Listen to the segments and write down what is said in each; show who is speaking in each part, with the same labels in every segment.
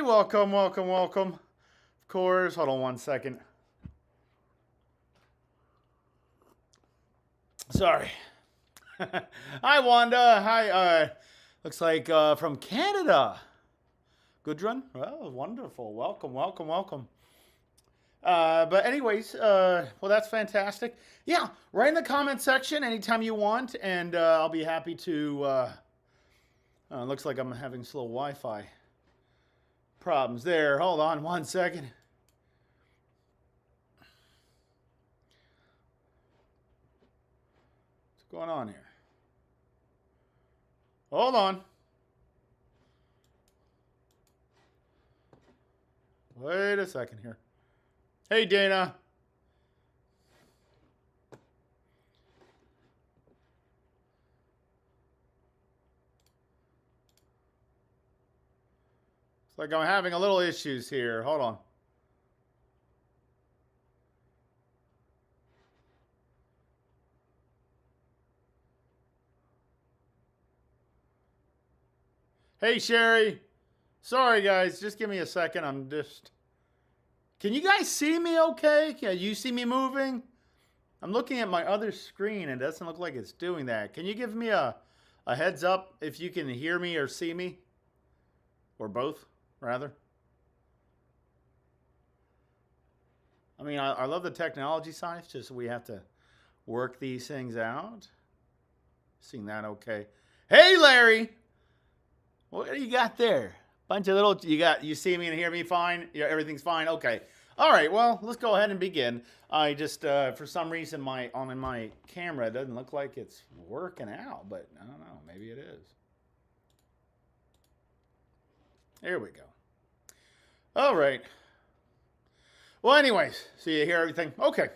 Speaker 1: welcome, welcome, welcome. Of course, hold on one second. Sorry. Hi, Wanda. Hi, looks like from Canada. Gudrun? Well, wonderful. Welcome, welcome, welcome. But anyways, well, that's fantastic. Yeah, write in the comment section anytime you want, and I'll be happy to. Looks like I'm having slow Wi-Fi problems there. Hold on one second. What's going on here? Hold on. Wait a second here. Hey, Dana. It's like I'm having a little issues here. Hold on. Hey, Sherry. Sorry, guys. Just give me a second. I'm just... Can you guys see me okay? Can you see me moving? I'm looking at my other screen and it doesn't look like it's doing that. Can you give me a heads up if you can hear me or see me? Or both, rather. I mean, I love the technology side. It's just we have to work these things out. Seeing that okay. Hey, Larry! What do you got there? Bunch of little, you see me and hear me fine? Yeah, everything's fine? Okay. All right, well, let's go ahead and begin. I just, for some reason, my camera doesn't look like it's working out, but I don't know, maybe it is. There we go. All right. Well, anyways, so you hear everything? Okay.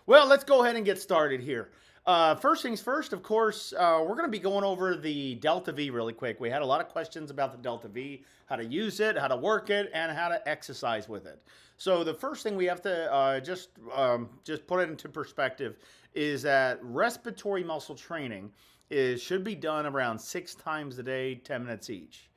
Speaker 1: Well, let's go ahead and get started here. First things first, of course, we're going to be going over the Delta V really quick. We had a lot of questions about the Delta V, how to use it, how to work it, and how to exercise with it. So the first thing we have to just put it into perspective is that respiratory muscle training should be done around 6 times a day, 10 minutes each.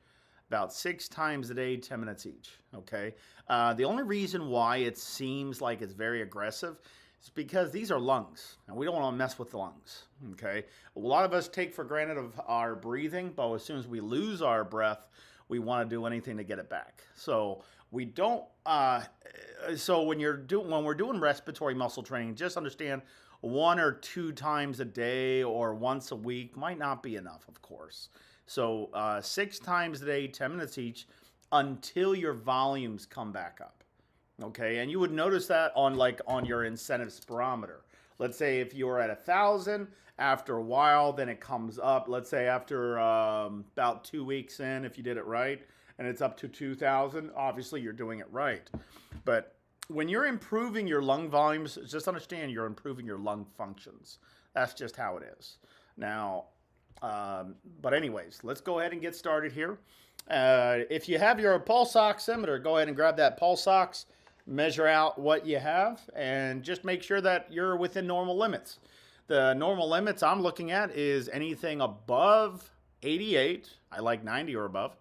Speaker 1: About 6 times a day, 10 minutes each, okay? The only reason why it seems like it's very aggressive is because these are lungs, and we don't want to mess with the lungs, okay? A lot of us take for granted of our breathing, but as soon as we lose our breath, we want to do anything to get it back. So we don't, so when we're doing respiratory muscle training, just understand 1 or 2 times a day or once a week might not be enough, of course. So 6 times a day, 10 minutes each, until your volumes come back up. Okay, and you would notice that on your incentive spirometer. Let's say if you're at 1,000, after a while, then it comes up. Let's say after about 2 weeks in, if you did it right, and it's up to 2,000, obviously you're doing it right. But when you're improving your lung volumes, just understand you're improving your lung functions. That's just how it is. Now, but anyways, let's go ahead and get started here. If you have your pulse oximeter, go ahead and grab that pulse ox, measure out what you have, and just make sure that you're within normal limits. The normal limits I'm looking at is anything above 88. I like 90 or above,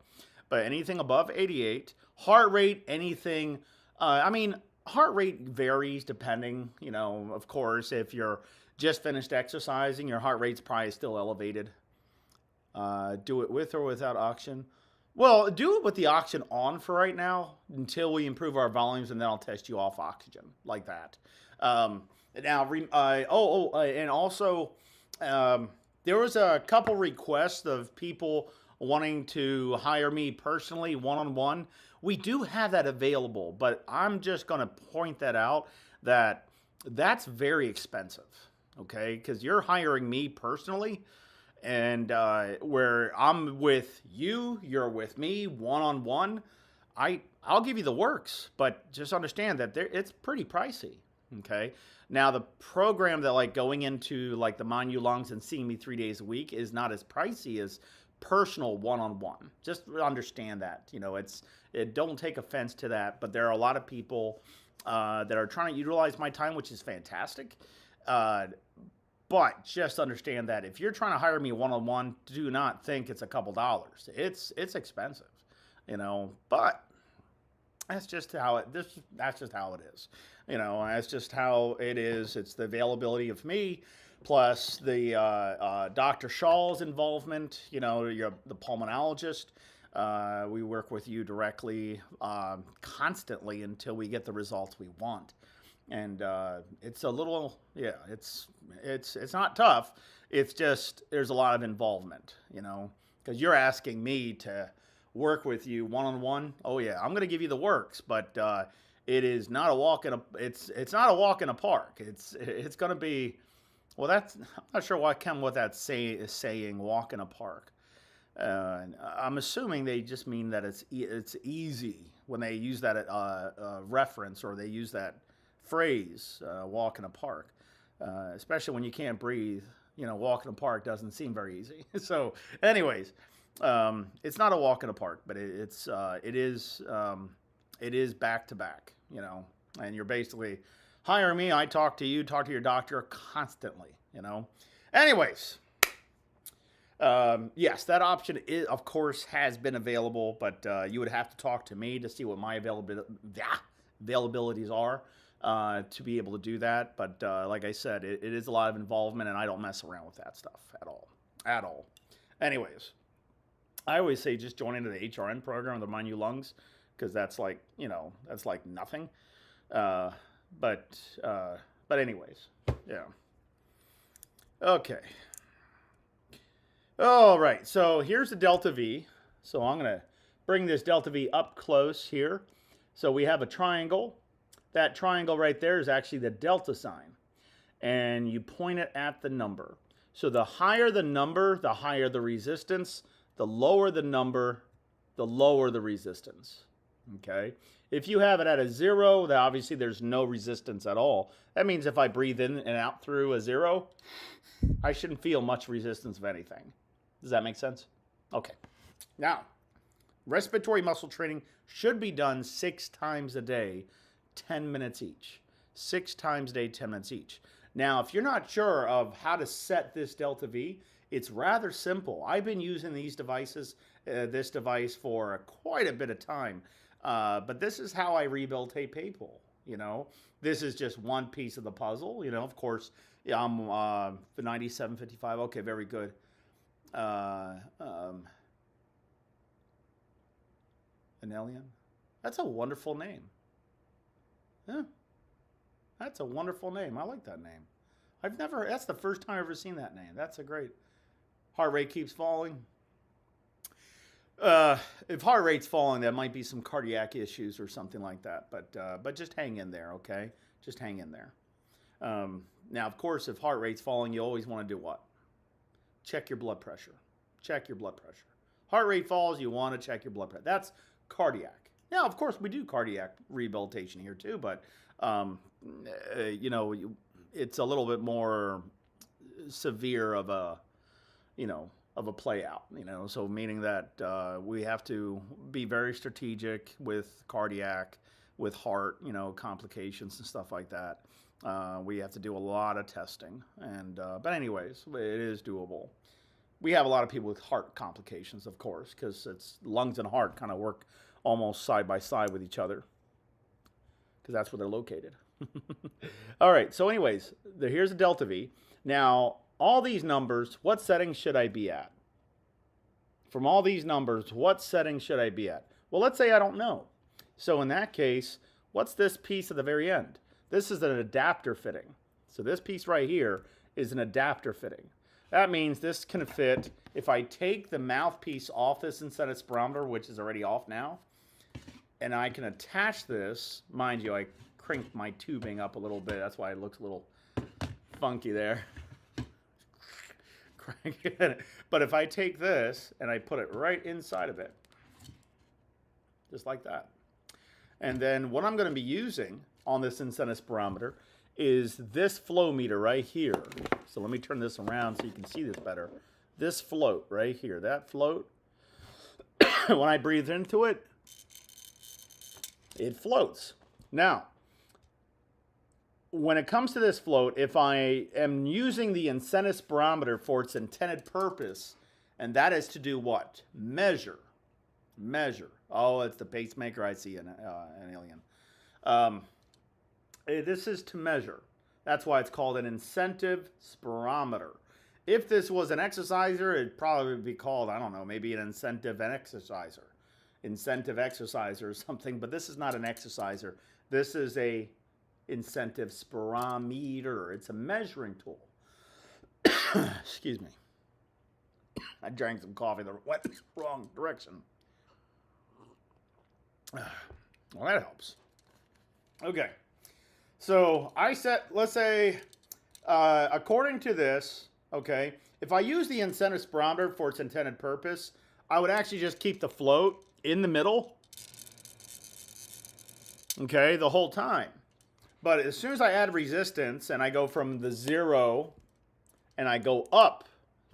Speaker 1: but anything above 88. Heart rate, anything, heart rate varies depending, of course, if you're just finished exercising, your heart rate's probably still elevated. Do it with or without oxygen. Well, do it with the oxygen on for right now until we improve our volumes, and then I'll test you off oxygen like that. And also, there was a couple requests of people wanting to hire me personally, one-on-one. We do have that available, but I'm just going to point that out that that's very expensive, okay? Because you're hiring me personally. And where I'm with you, you're with me, one-on-one, I'll give you the works, but just understand that it's pretty pricey, okay? Now, the program that going into the Mind You Lungs and seeing me 3 days a week is not as pricey as personal one-on-one. Just understand that, don't take offense to that, but there are a lot of people that are trying to utilize my time, which is fantastic. But just understand that if you're trying to hire me one-on-one, do not think it's a couple dollars. It's expensive, but That's just how it is. That's just how it is. It's the availability of me, plus the Dr. Shaw's involvement. You're the pulmonologist. We work with you directly, constantly until we get the results we want. And it's a little, yeah, it's not tough. It's just there's a lot of involvement. Because you're asking me to work with you one on one. Oh yeah, I'm gonna give you the works, but it is not a walk in a. It's not a walk in a park. It's gonna be. Well, I'm not sure what that is saying. Walk in a park. I'm assuming they just mean that it's easy when they use that reference, or they use that phrase, walk in a park, especially when you can't breathe. Walk in a park doesn't seem very easy. So, anyways, it's not a walk in a park, but it is back to back. And you're basically hiring me. I talk to you, talk to your doctor constantly. Anyways. Yes, that option of course, has been available, but you would have to talk to me to see what my availabilities are to be able to do that. But like I said, it is a lot of involvement, and I don't mess around with that stuff at all. At all. Anyways, I always say just join into the HRN program, the Mind You Lungs, because that's like nothing. But anyways, yeah. Okay. All right, so here's the delta V. So I'm going to bring this delta V up close here. So we have a triangle. That triangle right there is actually the delta sign. And you point it at the number. So the higher the number, the higher the resistance. The lower the number, the lower the resistance. Okay? If you have it at a 0, then obviously there's no resistance at all. That means if I breathe in and out through a 0, I shouldn't feel much resistance of anything. Does that make sense? Okay. Now, respiratory muscle training should be done 6 times a day, 10 minutes each. 6 times a day, 10 minutes each. Now, if you're not sure of how to set this delta V, it's rather simple. I've been using this device for quite a bit of time, but this is how I rehabilitate people. This is just one piece of the puzzle. Of course, yeah, I'm the 9755. Okay, very good. Anelian? That's a wonderful name. Yeah. That's a wonderful name. I like that name. That's the first time I've ever seen that name. That's a great. Heart rate keeps falling. If heart rate's falling, there might be some cardiac issues or something like that. But just hang in there, okay? Just hang in there. Now, of course, if heart rate's falling, you always want to do what? Check your blood pressure. Check your blood pressure. Heart rate falls, you want to check your blood pressure. That's cardiac. Now, of course, we do cardiac rehabilitation here too, but it's a little bit more severe of a play out. So meaning that we have to be very strategic with cardiac, with heart, complications and stuff like that. We have to do a lot of testing, but anyways, it is doable. We have a lot of people with heart complications, of course, because it's lungs and heart kind of work almost side by side with each other, because that's where they're located. All right, so anyways, here's a delta V. Now, all these numbers, what setting should I be at? From all these numbers, what setting should I be at? Well, let's say I don't know. So in that case, what's this piece at the very end? This is an adapter fitting. So this piece right here is an adapter fitting. That means this can fit, if I take the mouthpiece off this incentive spirometer, which is already off now, and I can attach this, mind you, I crinked my tubing up a little bit, that's why it looks a little funky there. But if I take this and I put it right inside of it, just like that. And then what I'm going to be using on this incentive spirometer is this flow meter right here. So let me turn this around so you can see this better. This float right here, that float, when I breathe into it, it floats. Now, when it comes to this float, if I am using the incentive spirometer for its intended purpose, and that is to do what? Measure Oh, it's the pacemaker. I see an alien. Um, this is to measure. That's why it's called an incentive spirometer. If this was an exerciser, it'd probably be called, I don't know, maybe an incentive exerciser. Incentive exerciser or something, but this is not an exerciser. This is a incentive spirometer. It's a measuring tool. Excuse me. I drank some coffee that went the wrong direction. Well, that helps. Okay. So I set, let's say, according to this, okay, if I use the incentive spirometer for its intended purpose, I would actually just keep the float in the middle, okay, the whole time. But as soon as I add resistance and I go from the 0 and I go up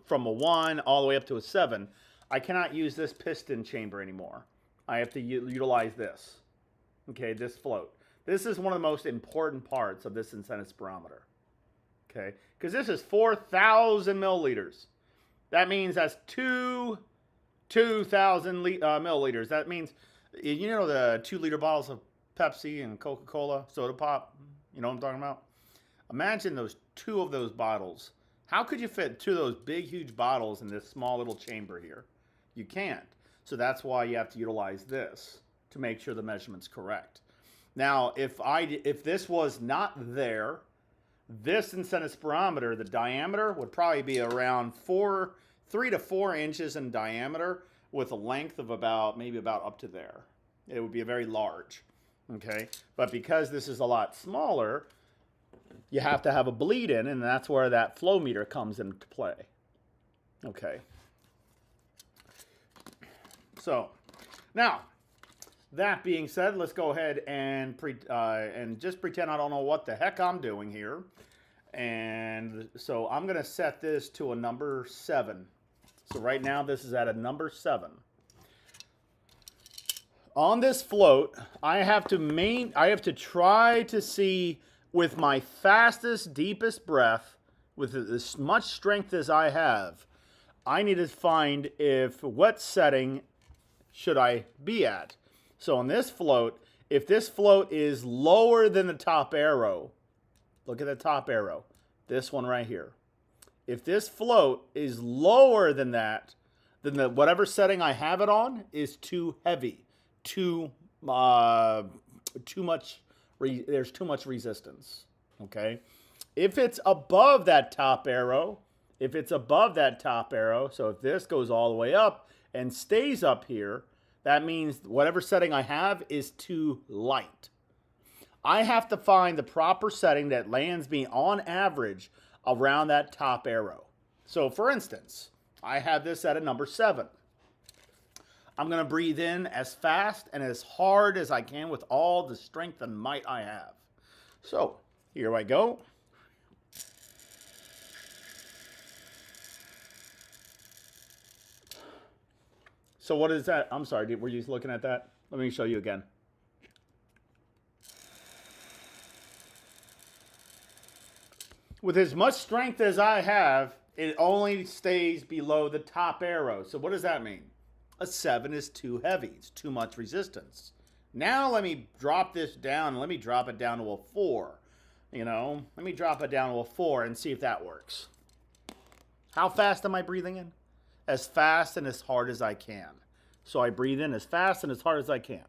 Speaker 1: from a 1 all the way up to a 7, I cannot use this piston chamber anymore. I have to utilize this, okay, this float. This is one of the most important parts of this incentive spirometer, okay, because this is 4,000 milliliters. That means that's 2,000 milliliters. That means, you know, the 2-liter bottles of Pepsi and Coca-Cola, soda pop, you know what I'm talking about? Imagine those 2 of those bottles. How could you fit 2 of those big, huge bottles in this small little chamber here? You can't. So that's why you have to utilize this to make sure the measurement's correct. Now, if this was not there, this incentive spirometer, the diameter would probably be around 3 to 4 inches in diameter with a length of maybe about up to there. It would be very large, okay? But because this is a lot smaller, you have to have a bleed in, and that's where that flow meter comes into play, okay? So, now, that being said, let's go ahead and just pretend I don't know what the heck I'm doing here. And so I'm going to set this to a number 7. So right now this is at a number 7. On this float, I have to try to see with my fastest, deepest breath, with as much strength as I have, I need to find what setting should I be at. So on this float, if this float is lower than the top arrow, look at the top arrow, this one right here. If this float is lower than that, then whatever setting I have it on is too heavy, too much. There's too much resistance. Okay. If it's above that top arrow, so if this goes all the way up and stays up here, that means whatever setting I have is too light. I have to find the proper setting that lands me on average around that top arrow. So for instance, I have this at a number 7. I'm going to breathe in as fast and as hard as I can with all the strength and might I have. So here I go. So what is that? I'm sorry, were you looking at that? Let me show you again. With as much strength as I have, it only stays below the top arrow. So what does that mean? A 7 is too heavy. It's too much resistance. Now let me drop this down. Let me drop it down to a 4. You know, let me drop it down to a 4 and see if that works. How fast am I breathing in? As fast and as hard as I can. So I breathe in as fast and as hard as I can.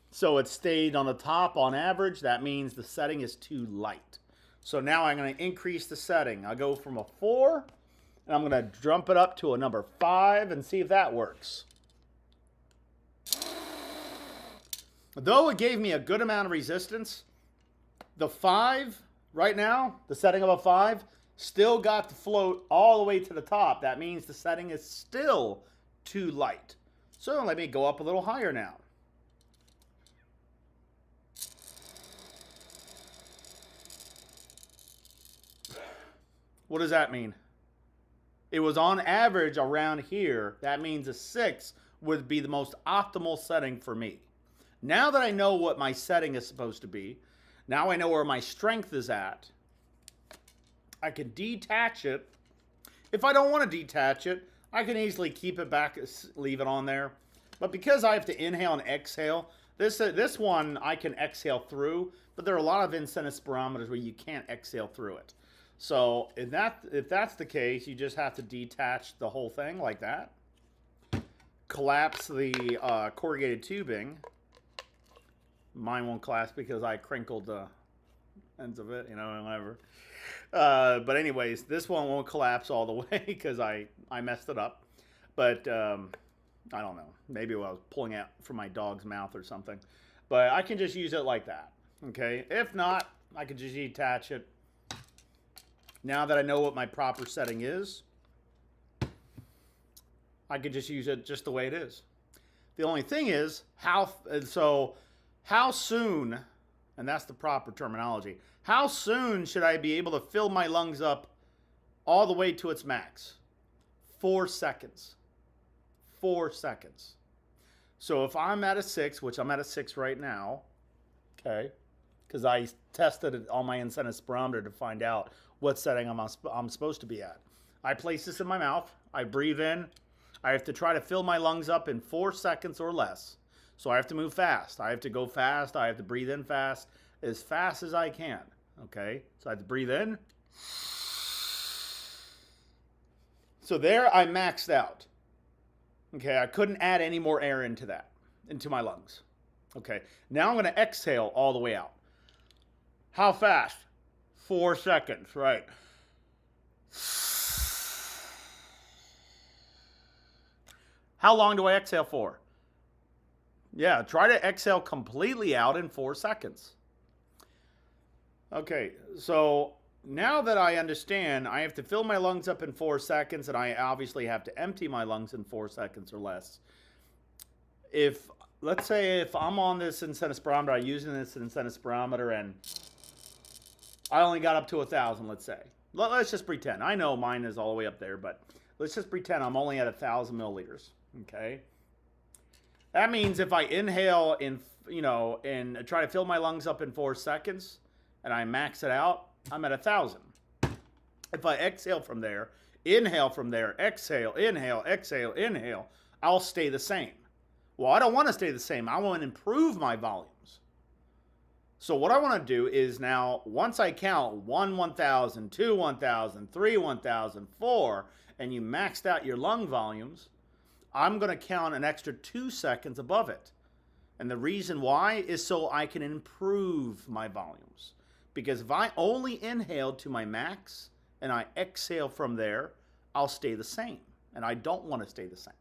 Speaker 1: So it stayed on the top on average. That means the setting is too light. So now I'm going to increase the setting. I'll go from a 4, and I'm going to jump it up to a number 5 and see if that works. Though it gave me a good amount of resistance, the 5 right now, the setting of a 5, still got the float all the way to the top. That means the setting is still too light. So let me go up a little higher now. What does that mean? It was on average around here. That means a 6 would be the most optimal setting for me. Now that I know what my setting is supposed to be, now I know where my strength is at, I can detach it. If I don't want to detach it, I can easily keep it back, leave it on there. But because I have to inhale and exhale, this one I can exhale through, but there are a lot of in-center spirometers where you can't exhale through it. So if that's the case, you just have to detach the whole thing like that. Collapse the corrugated tubing. Mine won't collapse because I crinkled the ends of it, whatever. But anyways, this one won't collapse all the way because I messed it up. But I don't know. Maybe I was pulling out from my dog's mouth or something. But I can just use it like that. Okay. If not, I can just detach it. Now that I know what my proper setting is, I could just use it just the way it is. The only thing is how soon, and that's the proper terminology, how soon should I be able to fill my lungs up all the way to its max? 4 seconds. 4 seconds. So if I'm at a 6, which I'm at a 6 right now, okay, because I tested it on my in-center spirometer to find out what setting I'm supposed to be at. I place this in my mouth. I breathe in. I have to try to fill my lungs up in 4 seconds or less. So I have to move fast. I have to go fast. I have to breathe in fast as I can. Okay? So I have to breathe in. So there I maxed out. Okay, I couldn't add any more air into my lungs. Okay, now I'm going to exhale all the way out. How fast? 4 seconds, right. How long do I exhale for? Yeah, try to exhale completely out in 4 seconds. Okay, so now that I understand, I have to fill my lungs up in 4 seconds, and I obviously have to empty my lungs in 4 seconds or less. Let's say if I'm on this in-center spirometer, I'm using this in-center spirometer, and I only got up to 1,000, let's say. Let's just pretend. I know mine is all the way up there, but let's just pretend I'm only at 1,000 milliliters, okay? That means if I inhale and try to fill my lungs up in 4 seconds, and I max it out, I'm at 1,000. If I exhale from there, inhale from there, exhale, inhale, exhale, inhale, I'll stay the same. Well, I don't want to stay the same. I want to improve my volumes. So what I want to do is now, once I count 1, 1,000, 2, 1,000, 3, 1,000, 4, and you maxed out your lung volumes, I'm going to count an extra 2 seconds above it. And the reason why is so I can improve my volumes. Because if I only inhale to my max and I exhale from there, I'll stay the same. And I don't want to stay the same.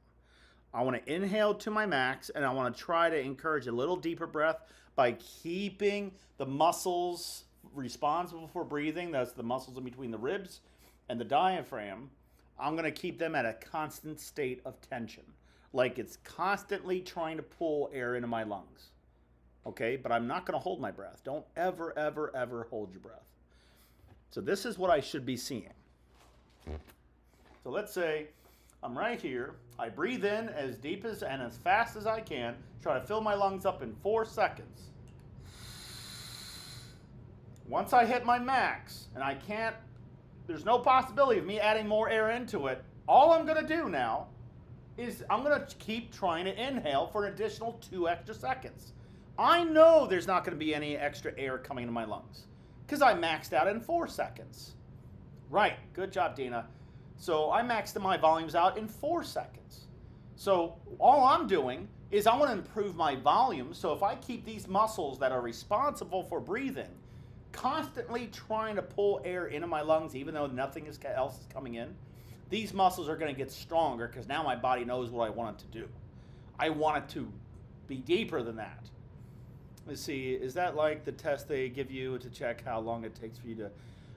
Speaker 1: I want to inhale to my max, and I want to try to encourage a little deeper breath by keeping the muscles responsible for breathing. That's the muscles in between the ribs and the diaphragm. I'm going to keep them at a constant state of tension, like it's constantly trying to pull air into my lungs. Okay, but I'm not going to hold my breath. Don't ever, ever, ever hold your breath. So this is what I should be seeing. So let's say I'm right here. I breathe in as deep and as fast as I can. Try to fill my lungs up in 4 seconds. Once I hit my max, and I can't, there's no possibility of me adding more air into it, all I'm going to do now is I'm going to keep trying to inhale for an additional 2 extra seconds. I know there's not going to be any extra air coming into my lungs because I maxed out in 4 seconds. Right, good job, Dina. So I maxed my volumes out in 4 seconds. So all I'm doing is I want to improve my volume. So if I keep these muscles that are responsible for breathing constantly trying to pull air into my lungs, even though nothing else is coming in, these muscles are going to get stronger because now my body knows what I want it to do. I want it to be deeper than that. Let's see, is that like the test they give you to check how long it takes for you to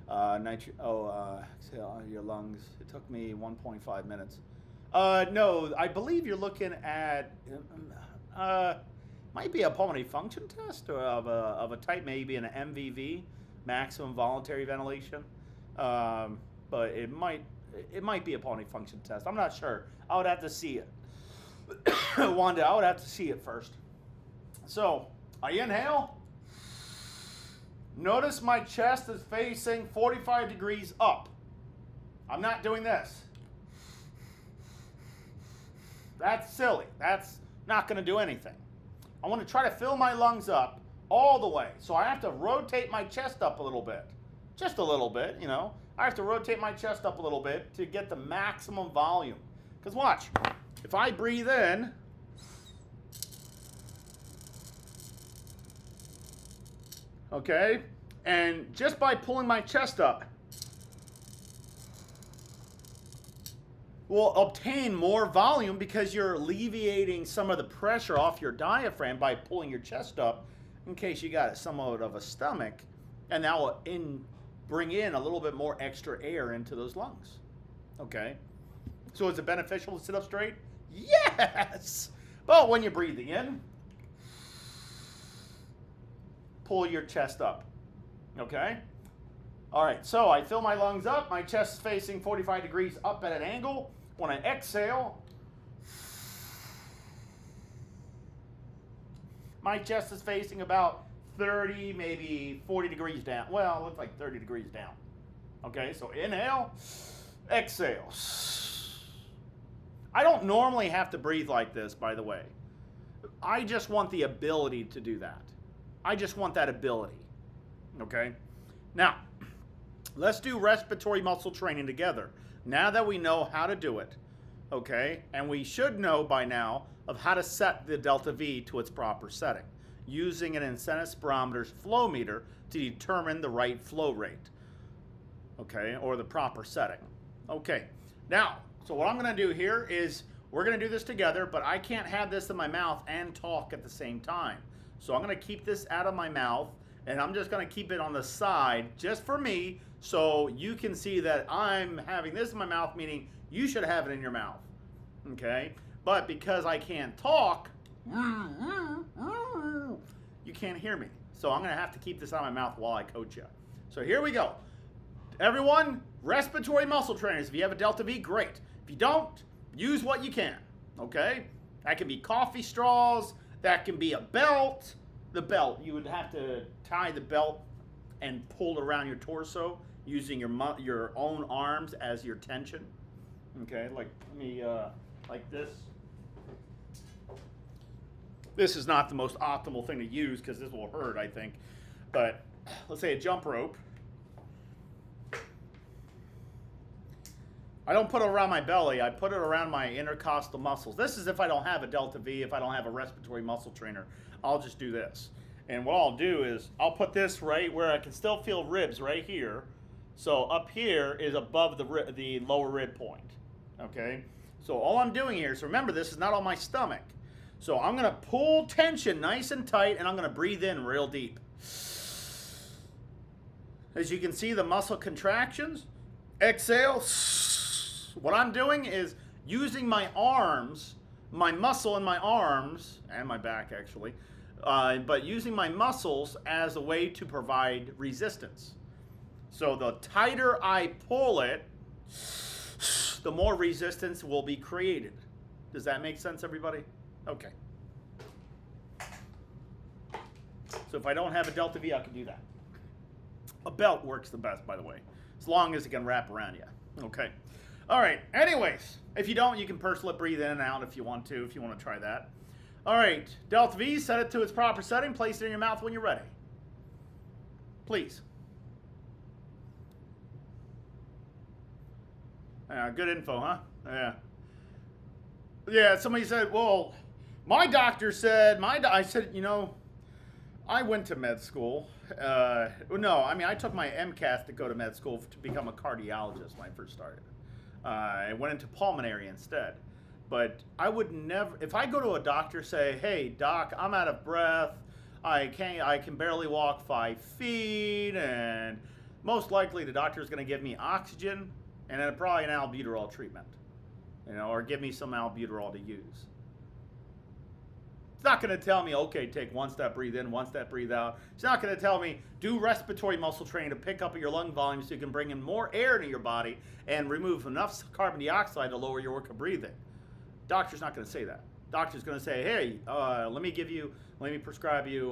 Speaker 1: exhale your lungs? It took me 1.5 minutes. No, I believe you're looking at, might be a pulmonary function test or of a type, maybe an MVV, maximum voluntary ventilation. But it might be a pulmonary function test. I'm not sure. I would have to see it. Wanda, I would have to see it first. So I inhale. Notice my chest is facing 45 degrees up. I'm not doing this. That's silly. That's not going to do anything. I want to try to fill my lungs up all the way. So I have to rotate my chest up a little bit. Just a little bit, you know. I have to rotate my chest up a little bit to get the maximum volume. Because watch, if I breathe in, okay, and just by pulling my chest up, will obtain more volume because you're alleviating some of the pressure off your diaphragm by pulling your chest up in case you got somewhat of a stomach, and that will bring in a little bit more extra air into those lungs. Okay? So is it beneficial to sit up straight? Yes! But when you're breathing in, pull your chest up. Okay? All right, so I fill my lungs up. My chest is facing 45 degrees up at an angle. When I exhale, my chest is facing about 30, maybe 40 degrees down. Well, it looks like 30 degrees down. Okay, so inhale, exhale. I don't normally have to breathe like this, by the way. I just want the ability to do that. I just want that ability. Okay? Now, let's do respiratory muscle training together. Now that we know how to do it, okay, and we should know by now of how to set the delta V to its proper setting, using an incentive spirometer's flow meter to determine the right flow rate, okay, or the proper setting. Okay, now, so what I'm going to do here is we're going to do this together, but I can't have this in my mouth and talk at the same time. So I'm going to keep this out of my mouth, and I'm just going to keep it on the side just for me, so you can see that I'm having this in my mouth, meaning you should have it in your mouth, okay? But because I can't talk, you can't hear me. So I'm going to have to keep this out of my mouth while I coach you. So here we go. Everyone, respiratory muscle trainers, if you have a delta V, great. If you don't, use what you can, okay? That can be coffee straws, that can be a belt. The belt, you would have to tie the belt and pull it around your torso using your own arms as your tension. Okay, like me, like this. This is not the most optimal thing to use because this will hurt, I think. But let's say a jump rope. I don't put it around my belly. I put it around my intercostal muscles. This is if I don't have a delta V, if I don't have a respiratory muscle trainer. I'll just do this. And what I'll do is I'll put this right where I can still feel ribs right here. So up here is above the lower rib point. Okay? So all I'm doing here is, remember, this is not on my stomach. So I'm going to pull tension nice and tight, and I'm going to breathe in real deep. As you can see, the muscle contractions. Exhale. What I'm doing is using my arms, my muscle in my arms, and my back actually, but using my muscles as a way to provide resistance. So the tighter I pull it, the more resistance will be created. Does that make sense, everybody? Okay. So if I don't have a delta V, I can do that. A belt works the best, by the way, as long as it can wrap around you. Okay. All right. Anyways, if you don't, you can personally breathe in and out if you want to try that. All right. Delta V, set it to its proper setting. Place it in your mouth when you're ready. Please. Good info, huh? Yeah. Yeah, somebody said, well, my doctor said, I said, you know, I went to med school. No, I mean, I took my MCAT to go to med school to become a cardiologist when I first started. I went into pulmonary instead. But I would never, if I go to a doctor, say, hey, doc, I'm out of breath. I can barely walk 5 feet, and most likely the doctor is going to give me oxygen and then probably an albuterol treatment, you know, or give me some albuterol to use. It's not going to tell me, okay, take 1 step, breathe in, 1 step, breathe out. It's not going to tell me, do respiratory muscle training to pick up your lung volume so you can bring in more air into your body and remove enough carbon dioxide to lower your work of breathing. Doctor's not going to say that. Doctor's going to say, hey, let me prescribe you,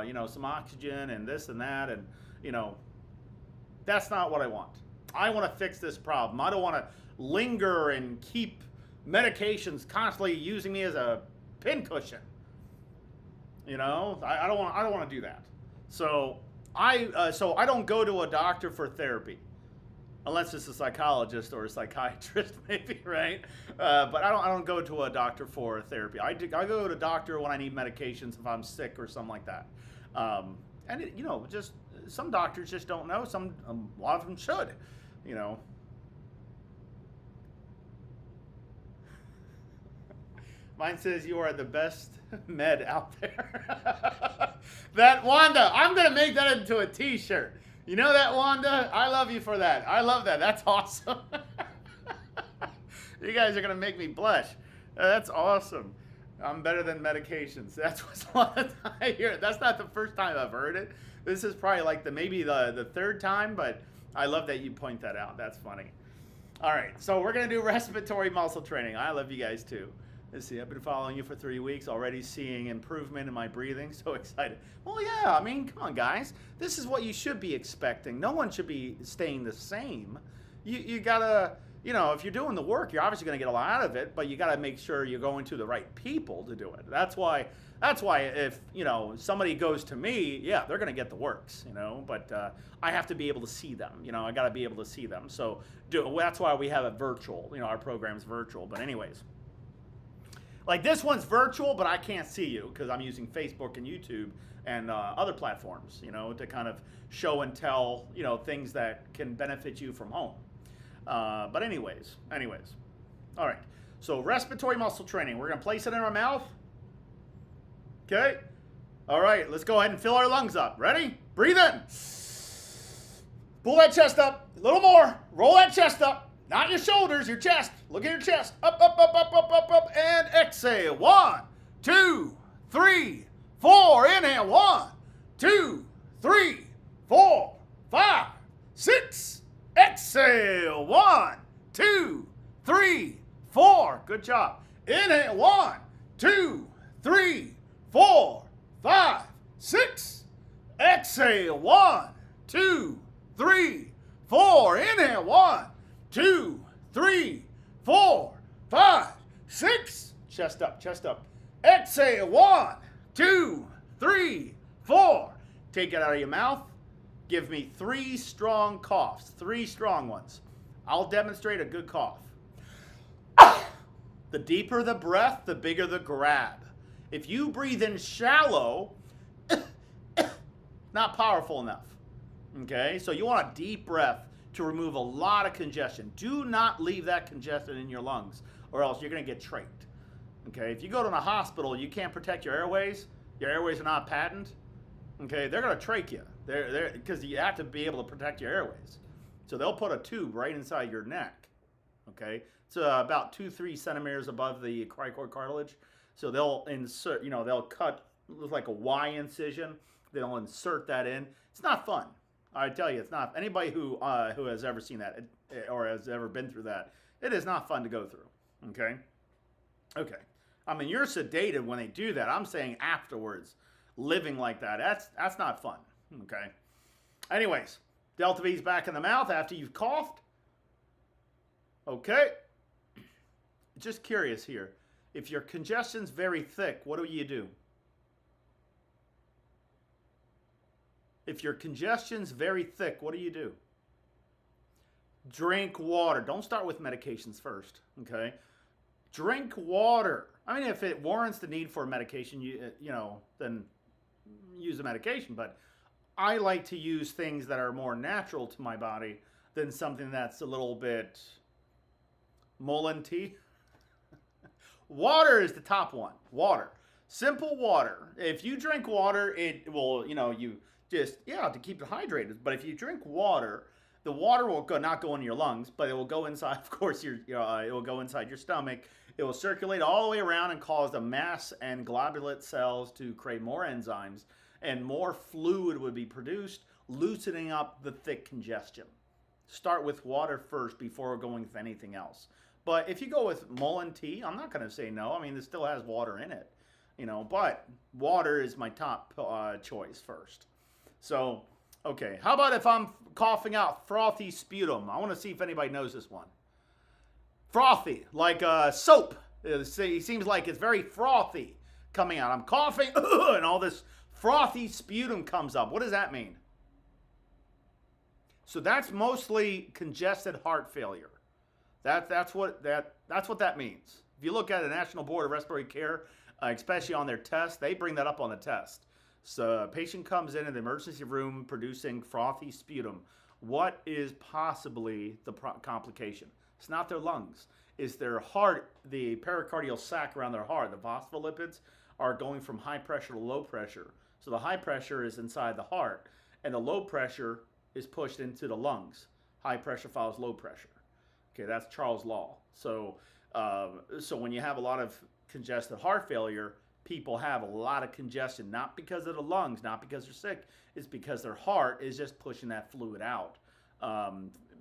Speaker 1: you know, some oxygen and this and that, and, you know, that's not what I want. I want to fix this problem. I don't want to linger and keep medications constantly using me as a pincushion. You know, I don't want to do that. So I don't go to a doctor for therapy, unless it's a psychologist or a psychiatrist, maybe, right? But I don't go to a doctor for therapy. I go to a doctor when I need medications if I'm sick or something like that. And it, just some doctors just don't know. A lot of them should, you know. Mine says you are the best med out there. That Wanda, I'm gonna make that into a T-shirt. You know that, Wanda? I love you for that. I love that. That's awesome. You guys are gonna make me blush. That's awesome. I'm better than medications. That's what I hear. That's not the first time I've heard it. This is probably like maybe the third time, but I love that you point that out. That's funny. All right, so we're gonna do respiratory muscle training. I love you guys too. Let's see, I've been following you for 3 weeks, already seeing improvement in my breathing. So excited. Well, yeah, I mean, come on, guys. This is what you should be expecting. No one should be staying the same. You gotta, if you're doing the work, you're obviously gonna get a lot out of it, but you gotta make sure you're going to the right people to do it. That's why if, somebody goes to me, yeah, they're gonna get the works, but I have to be able to see them. I gotta be able to see them. So that's why we have it virtual. Our program's virtual. But anyways. Like this one's virtual, but I can't see you because I'm using Facebook and YouTube and other platforms, to kind of show and tell, things that can benefit you from home. But anyways. All right. So respiratory muscle training. We're going to place it in our mouth. Okay. All right. Let's go ahead and fill our lungs up. Ready? Breathe in. Pull that chest up. A little more. Roll that chest up. Not your shoulders, your chest. Look at your chest. Up, up, up, up, up, up, up. And exhale. 1, 2, 3, 4. Inhale. 1, 2, 3, 4, 5, 6. Exhale. 1, 2, 3, 4. Good job. Inhale. 1, 2, 3, 4, 5, 6. Exhale. 1, 2, 3, 4. Inhale. 1, 2, 3, 4, 5, 6. Chest up, chest up. Exhale. 1, 2, 3, 4. Take it out of your mouth. Give me 3 strong coughs. 3 strong ones. I'll demonstrate a good cough. The deeper the breath, the bigger the grab. If you breathe in shallow, not powerful enough. Okay? So you want a deep breath to remove a lot of congestion. Do not leave that congestion in your lungs or else you're going to get trached. Okay? If you go to the hospital, you can't protect your airways are not patented. Okay? They're going to trach you. Because you have to be able to protect your airways. So they'll put a tube right inside your neck. Okay? It's about 2-3 centimeters above the cricoid cartilage. So they'll insert, they'll cut like a Y incision. They'll insert that in. It's not fun. I tell you, it's not. Anybody who has ever seen that or has ever been through that, it is not fun to go through. Okay? Okay. I mean, you're sedated when they do that. I'm saying afterwards, living like that, that's not fun. Okay? Anyways, Delta V's back in the mouth after you've coughed. Okay? Just curious here. If your congestion's very thick, what do? If your congestion's very thick, what do? Drink water. Don't start with medications first, okay? Drink water. I mean, if it warrants the need for medication, then use a medication. But I like to use things that are more natural to my body than something that's a little bit Mullen tea. Water is the top one. Water. Simple water. If you drink water, it will, to keep it hydrated. But if you drink water, the water will not go in your lungs, but it will go inside, of course, it will go inside your stomach. It will circulate all the way around and cause the mast and globulate cells to create more enzymes, and more fluid would be produced, loosening up the thick congestion. Start with water first before going with anything else. But if you go with Mullen tea, I'm not going to say no. I mean, it still has water in it, but water is my top choice first. So, okay, how about if I'm coughing out frothy sputum? I want to see if anybody knows this one. Frothy, like soap. It seems like it's very frothy coming out. I'm coughing, and all this frothy sputum comes up. What does that mean? So that's mostly congested heart failure. That's what that means. If you look at the National Board of Respiratory Care, especially on their test, they bring that up on the test. So a patient comes in the emergency room producing frothy sputum. What is possibly the complication? It's not their lungs. It's their heart, the pericardial sac around their heart. The phospholipids are going from high pressure to low pressure. So the high pressure is inside the heart, and the low pressure is pushed into the lungs. High pressure follows low pressure. Okay, that's Charles' law. So when you have a lot of congested heart failure, people have a lot of congestion, not because of the lungs, not because they're sick. It's because their heart is just pushing that fluid out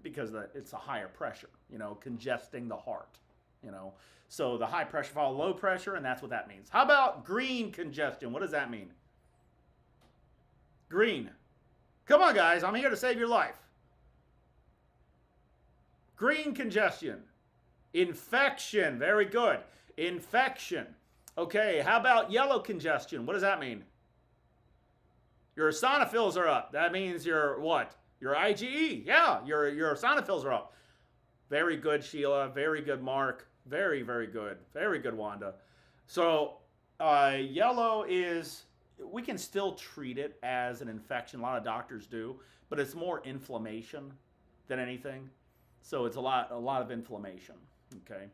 Speaker 1: because it's a higher pressure, congesting the heart, So the high pressure follows low pressure, and that's what that means. How about green congestion? What does that mean? Green. Come on, guys. I'm here to save your life. Green congestion. Infection. Very good. Infection. Okay, how about yellow congestion? What does that mean? Your eosinophils are up. That means your what? Your IgE. Yeah, your eosinophils are up. Very good, Sheila. Very good, Mark. Very, very good. Very good, Wanda. So yellow is, we can still treat it as an infection. A lot of doctors do, but it's more inflammation than anything. So it's a lot of inflammation. Okay.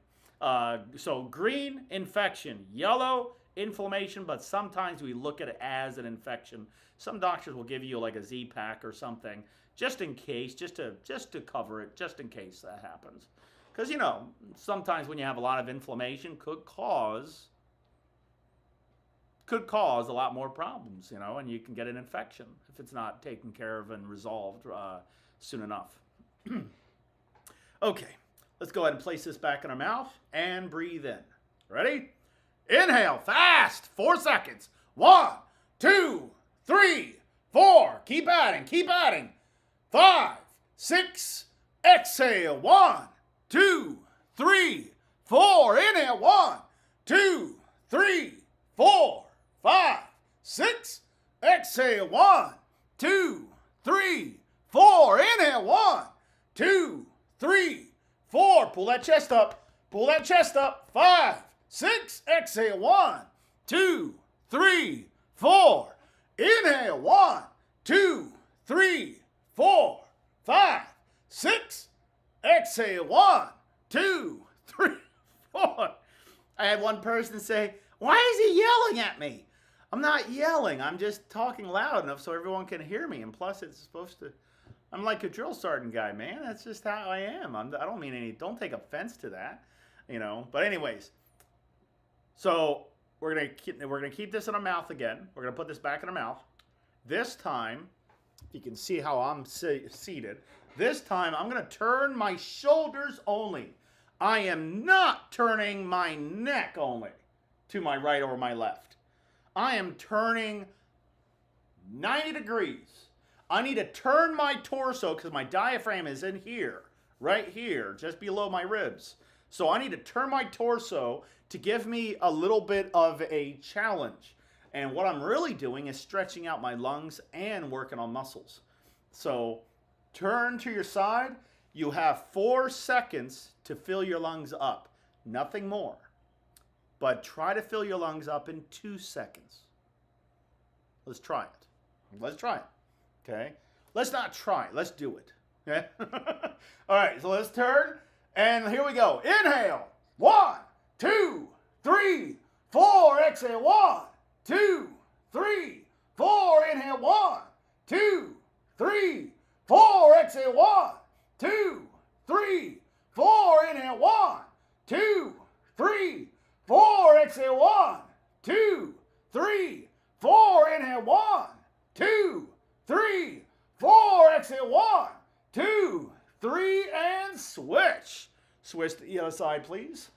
Speaker 1: So green, infection. Yellow, inflammation, but sometimes we look at it as an infection. Some doctors will give you like a Z-Pack or something, just in case, just to cover it, just in case that happens. Because, sometimes when you have a lot of inflammation, could cause a lot more problems, and you can get an infection if it's not taken care of and resolved soon enough. Okay. Let's go ahead and place this back in our mouth and breathe in. Ready? Inhale, fast, 4 seconds. 1, 2, 3, 4. Keep adding. 5, 6, exhale. 1, 2, 3, 4. Inhale, 1, 2, 3, 4, 5, 6. Exhale, 1, 2, 3, 4. Inhale, 1, 2, 3, 4. Pull that chest up. 5, 6. Exhale. 1, 2, 3, 4. Inhale. 1, 2, 3, 4, 5, 6. Exhale. 1, 2, 3, 4. I had one person say, "Why is he yelling at me?" I'm not yelling. I'm just talking loud enough so everyone can hear me. And plus, it's supposed to... I'm like a drill sergeant guy, man. That's just how I am. I don't mean any... Don't take offense to that, But anyways, so we're gonna keep this in our mouth again. We're gonna put this back in our mouth. This time, if you can see how I'm seated, this time I'm gonna turn my shoulders only. I am not turning my neck only to my right or my left. I am turning 90 degrees. I need to turn my torso because my diaphragm is in here, right here, just below my ribs. So I need to turn my torso to give me a little bit of a challenge. And what I'm really doing is stretching out my lungs and working on muscles. So turn to your side. You have 4 seconds to fill your lungs up. Nothing more. But try to fill your lungs up in 2 seconds. Let's try it. Okay? Let's not try. Let's do it. Okay? All right, so let's turn. And here we go. Inhale. 1, 2, 3, 4. Exhale. 1, 2, 3, 4. Inhale. 1, 2, 3, 4. Exhale. 1, 2, 3, 4. Inhale. 1, 2, 3, 4. Exhale. 1, 2, 3, 4. Inhale. 1, 2, 3, 4. Exhale. 1, 2, 3, and switch. Switch to the other side, please.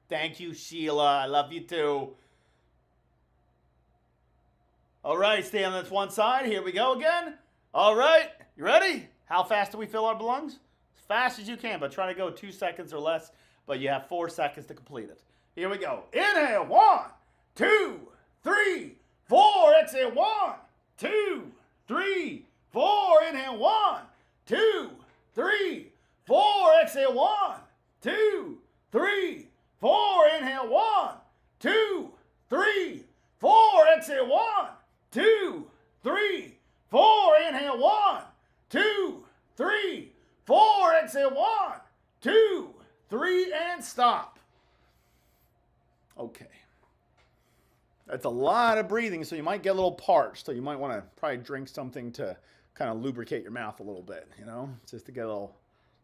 Speaker 1: Thank you, Sheila. I love you too. All right, stay on this one side. Here we go again. All right, you ready? How fast do we fill our lungs? As fast as you can, but try to go 2 seconds or less. but you have 4 seconds to complete it. Here we go. Inhale, 1, 2, 3, 4. Exhale, 1, 2, 3, 4. Inhale, 1, 2, 3, 4. Exhale, 1, 2, 3, 4. Inhale, 1, 2, 3, 4. Exhale, 1, 2, 3, 4. Inhale, 1, 2, 3, 4. Exhale, 1, 2, 3, and stop. Okay. That's a lot of breathing, so you might get a little parched. So you might want to probably drink something to kind of lubricate your mouth a little bit, just to get a little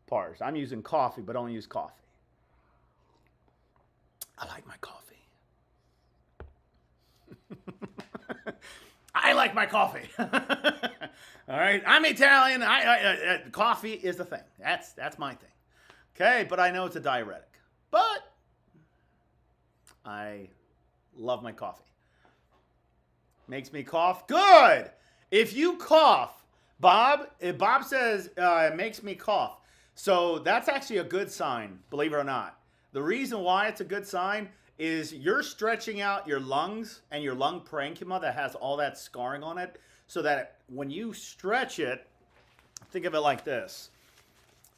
Speaker 1: parched. I'm using coffee, but don't use coffee. I like my coffee. I like my coffee. All right, I'm Italian. Coffee is the thing. That's my thing. Okay, but I know it's a diuretic. But I love my coffee. Makes me cough. Good. If you cough, if Bob says it makes me cough, so that's actually a good sign, believe it or not. The reason why it's a good sign is you're stretching out your lungs and your lung parenchyma that has all that scarring on it, so that when you stretch it, think of it like this.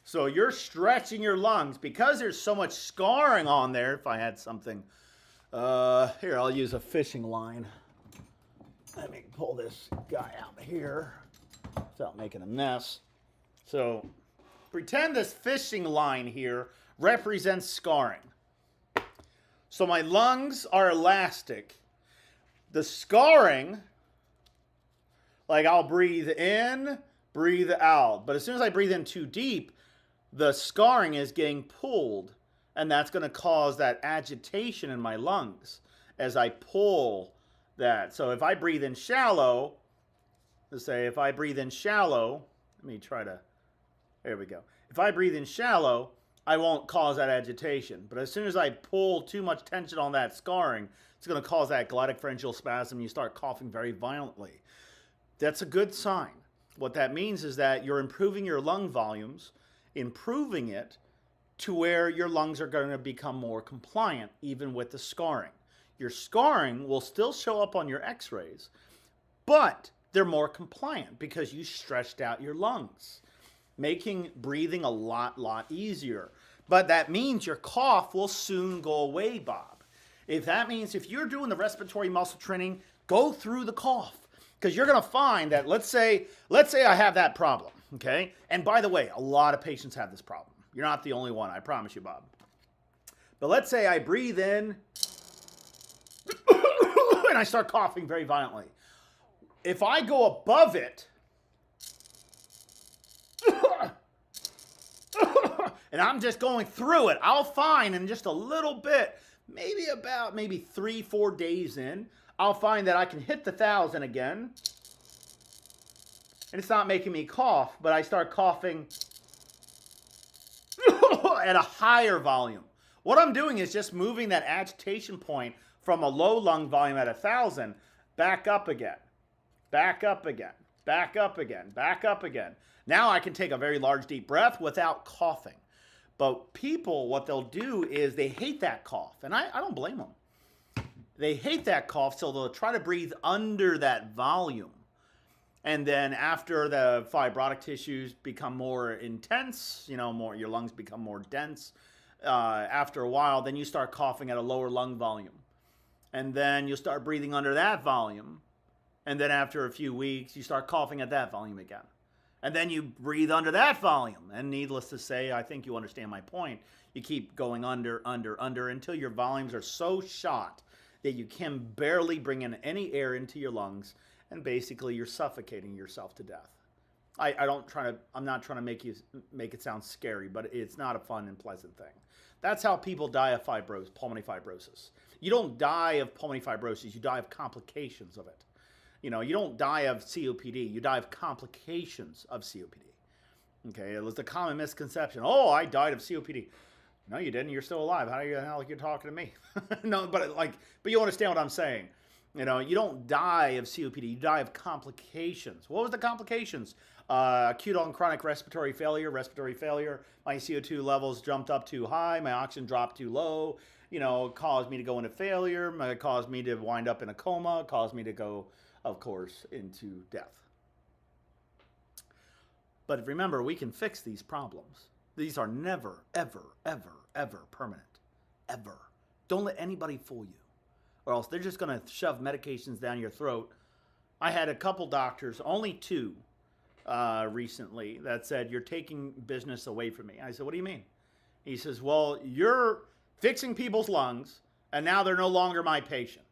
Speaker 1: So you're stretching your lungs because there's so much scarring on there. If I had something, here, I'll use a fishing line. Let me pull this guy out here without making a mess. So pretend this fishing line here represents scarring. So my lungs are elastic. The scarring, like I'll breathe in, breathe out. But as soon as I breathe in too deep, the scarring is getting pulled. And that's going to cause that agitation in my lungs as I pull that. So if I breathe in shallow, let's say if I breathe in shallow, there we go. If I breathe in shallow, I won't cause that agitation. But as soon as I pull too much tension on that scarring, it's going to cause that glottic pharyngeal spasm. You start coughing very violently. That's a good sign. What that means is that you're improving your lung volumes, improving it to where your lungs are going to become more compliant, even with the scarring. Your scarring will still show up on your x-rays, but they're more compliant because you stretched out your lungs, making breathing a lot easier. But that means your cough will soon go away, Bob. If you're doing the respiratory muscle training, go through the cough, because you're going to find that, let's say I have that problem, okay? And by the way, a lot of patients have this problem. You're not the only one, I promise you, Bob. But let's say I breathe in and I start coughing very violently. If I go above it, and I'm just going through it, I'll find in just a little bit, maybe 3-4 days in, I'll find that I can hit the 1,000 again. And it's not making me cough, but I start coughing at a higher volume. What I'm doing is just moving that agitation point from a low lung volume at 1,000 back up again, back up again, back up again, back up again. Now I can take a very large deep breath without coughing. But people, what they'll do is they hate that cough, and I don't blame them. They hate that cough, so they'll try to breathe under that volume. And then after the fibrotic tissues become more intense, your lungs become more dense, after a while, then you start coughing at a lower lung volume. And then you'll start breathing under that volume. And then after a few weeks, you start coughing at that volume again. And then you breathe under that volume. And needless to say, I think you understand my point. You keep going under until your volumes are so shot that you can barely bring in any air into your lungs. And basically, you're suffocating yourself to death. I'm not trying to make it sound scary, but it's not a fun and pleasant thing. That's how people die of pulmonary fibrosis. You don't die of pulmonary fibrosis, you die of complications of it. You don't die of COPD, you die of complications of COPD. Okay, it was the common misconception. Oh, I died of COPD. No, you didn't. You're still alive. How the hell are you talking to me? No, but you understand what I'm saying. You don't die of COPD, you die of complications. What was the complications? Acute on chronic respiratory failure. My CO2 levels jumped up too high, my oxygen dropped too low, caused me to go into failure, caused me to wind up in a coma, caused me to go, of course, into death. But remember, we can fix these problems. These are never, ever, ever, ever permanent. Ever. Don't let anybody fool you, or else they're just going to shove medications down your throat. I had a couple doctors, only two, recently, that said, "You're taking business away from me." I said, "What do you mean?" He says, "Well, you're fixing people's lungs, and now they're no longer my patient,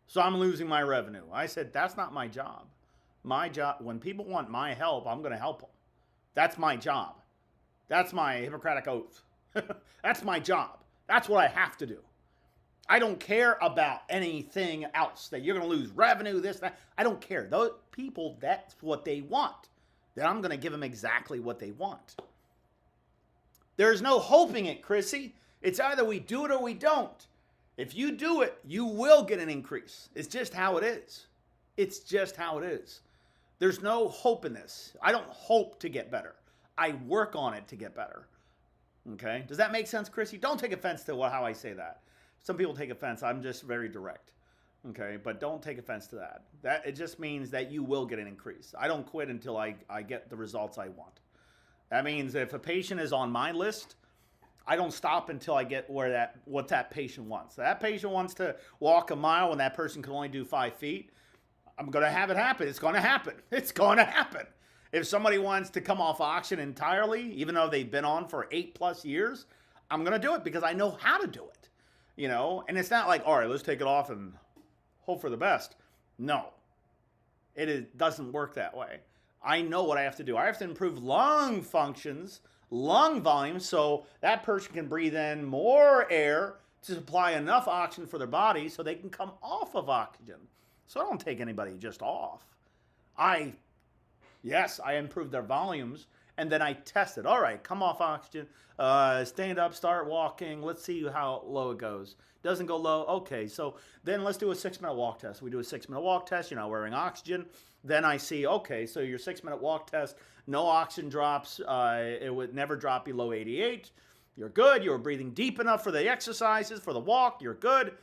Speaker 1: so I'm losing my revenue." I said, "That's not my job. My job, when people want my help, I'm going to help them. That's my job. That's my Hippocratic oath. That's my job. That's what I have to do. I don't care about anything else, that you're going to lose revenue, this, that. I don't care. Those people, that's what they want. Then I'm going to give them exactly what they want." There's no hoping it, Chrissy. It's either we do it or we don't. If you do it, you will get an increase. It's just how it is. It's just how it is. There's no hope in this. I don't hope to get better. I work on it to get better. Okay? Does that make sense, Chrissy? Don't take offense to how I say that. Some people take offense. I'm just very direct. Okay? But don't take offense to that. It just means that you will get an increase. I don't quit until I get the results I want. That means if a patient is on my list, I don't stop until I get what that patient wants. That patient wants to walk a mile when that person can only do 5 feet. I'm going to have it happen. It's going to happen. It's going to happen. If somebody wants to come off oxygen entirely, even though they've been on for 8+ years, I'm going to do it because I know how to do it. And it's not like, all right, let's take it off and hope for the best. No, doesn't work that way. I know what I have to do. I have to improve lung functions, lung volume, so that person can breathe in more air to supply enough oxygen for their body so they can come off of oxygen. So I don't take anybody just off. Yes, I improve their volumes, and then I test it. All right, come off oxygen, stand up, start walking. Let's see how low it goes. Doesn't go low. Okay, so then let's do a 6-minute walk test. We do a 6-minute walk test. You're not wearing oxygen. Then I see, okay, so your 6-minute walk test, no oxygen drops. It would never drop below 88. You're good. You were breathing deep enough for the exercises, for the walk. You're good.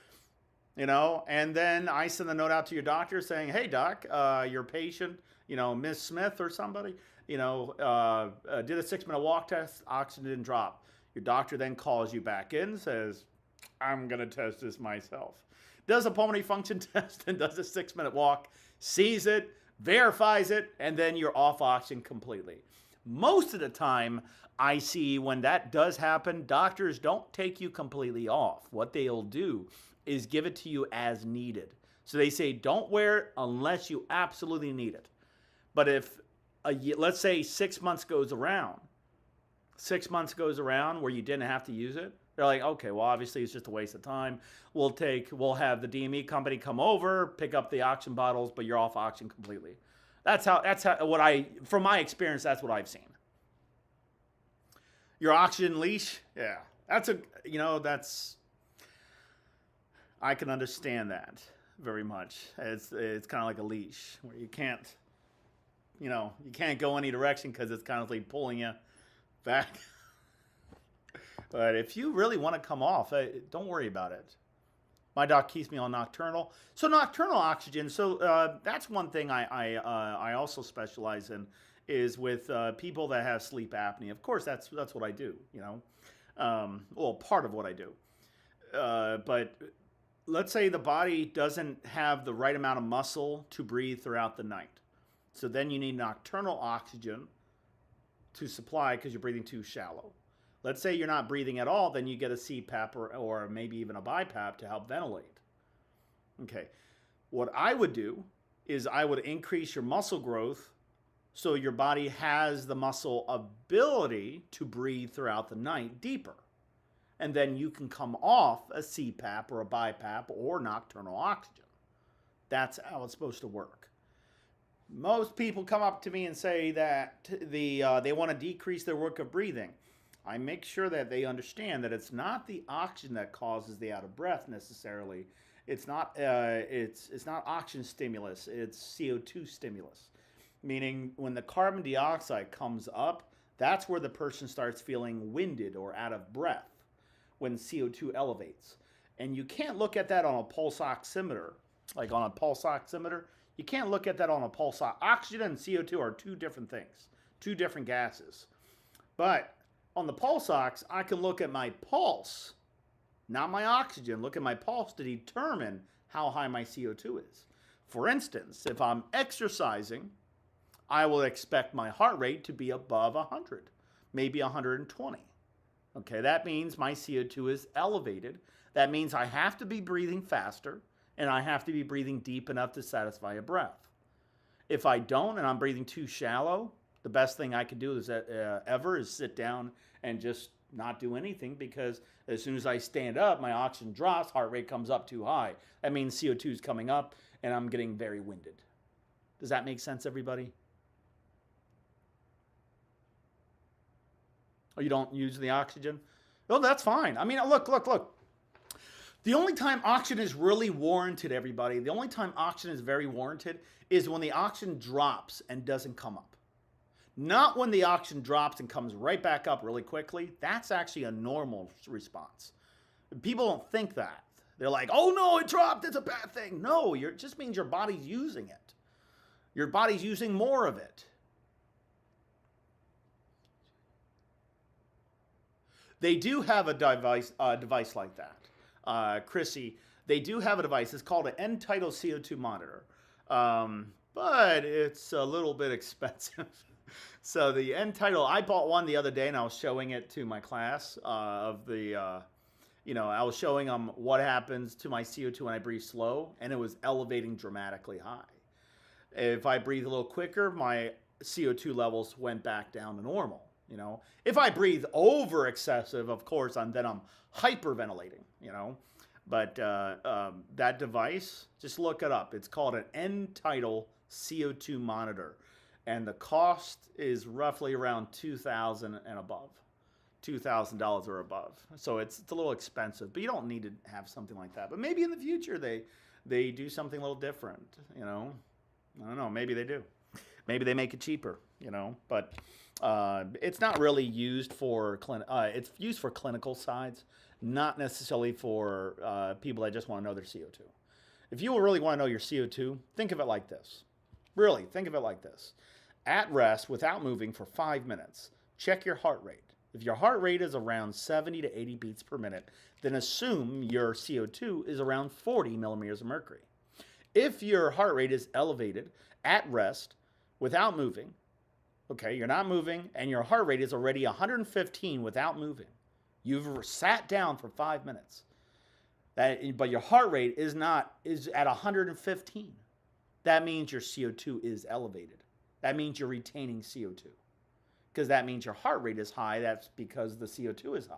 Speaker 1: And then I send a note out to your doctor saying, "Hey, doc, your patient, Miss Smith or somebody, did a 6-minute walk test, oxygen didn't drop." Your doctor then calls you back in, says, "I'm going to test this myself." Does a pulmonary function test and does a 6-minute walk, sees it, verifies it, and then you're off oxygen completely. Most of the time, I see when that does happen, doctors don't take you completely off. What they'll do is give it to you as needed. So they say, don't wear it unless you absolutely need it. But if, let's say 6 months goes around, where you didn't have to use it, they're like, okay, well, obviously it's just a waste of time. We'll have the DME company come over, pick up the oxygen bottles, but you're off oxygen completely. That's how from my experience, that's what I've seen. Your oxygen leash, yeah, I can understand that very much. It's kind of like a leash where you can't go any direction because it's constantly pulling you back. But if you really want to come off, don't worry about it. My doc keeps me on nocturnal. So nocturnal oxygen. So that's one thing I also specialize in, is with people that have sleep apnea. Of course, that's what I do. Part of what I do. But let's say the body doesn't have the right amount of muscle to breathe throughout the night. So then you need nocturnal oxygen to supply because you're breathing too shallow. Let's say you're not breathing at all, then you get a CPAP or maybe even a BiPAP to help ventilate. Okay, what I would do is I would increase your muscle growth so your body has the muscle ability to breathe throughout the night deeper. And then you can come off a CPAP or a BiPAP or nocturnal oxygen. That's how it's supposed to work. Most people come up to me and say that they want to decrease their work of breathing. I make sure that they understand that it's not the oxygen that causes the out of breath necessarily. It's not oxygen stimulus. It's CO2 stimulus, meaning when the carbon dioxide comes up, that's where the person starts feeling winded or out of breath when CO2 elevates. And you can't look at that on a pulse oximeter, like on a pulse oximeter. You can't look at that on a pulse. Oxygen and CO2 are two different things, two different gases. But on the pulse ox, I can look at my pulse, not my oxygen, look at my pulse to determine how high my CO2 is. For instance, if I'm exercising, I will expect my heart rate to be above 100, maybe 120. Okay, that means my CO2 is elevated. That means I have to be breathing faster and I have to be breathing deep enough to satisfy a breath. If I don't and I'm breathing too shallow, the best thing I can do is ever is sit down and just not do anything, because as soon as I stand up, my oxygen drops, heart rate comes up too high. That means CO2 is coming up and I'm getting very winded. Does that make sense, everybody? Oh, you don't use the oxygen? Oh, that's fine. I mean, look. The only time oxygen is really warranted, everybody, the only time oxygen is very warranted is when the oxygen drops and doesn't come up. Not when the oxygen drops and comes right back up really quickly. That's actually a normal response. People don't think that. They're like, oh no, it dropped, it's a bad thing. No, it just means your body's using it. Your body's using more of it. They do have a device like that. Chrissy, they do have a device. It's called an end-tidal CO2 monitor. But it's a little bit expensive. So the end-tidal, I bought one the other day and I was showing it to my class I was showing them what happens to my CO2 when I breathe slow, and it was elevating dramatically high. If I breathe a little quicker, my CO2 levels went back down to normal. If I breathe over excessive, of course, I'm hyperventilating, But that device, just look it up. It's called an end-tidal CO2 monitor. And the cost is roughly around $2,000 and above. $2,000 or above. So it's a little expensive, but you don't need to have something like that. But maybe in the future they do something a little different, I don't know, maybe they do. Maybe they make it cheaper, But it's not really used for it's used for clinical sides, not necessarily for people that just want to know their CO2. If you really want to know your CO2, think of it like this. Really, think of it like this. At rest, without moving for 5 minutes, check your heart rate. If your heart rate is around 70 to 80 beats per minute, then assume your CO2 is around 40 millimeters of mercury. If your heart rate is elevated at rest, without moving, okay, you're not moving, and your heart rate is already 115 without moving. You've sat down for 5 minutes. But your heart rate is at 115. That means your CO2 is elevated. That means you're retaining CO2. Because that means your heart rate is high. That's because the CO2 is high.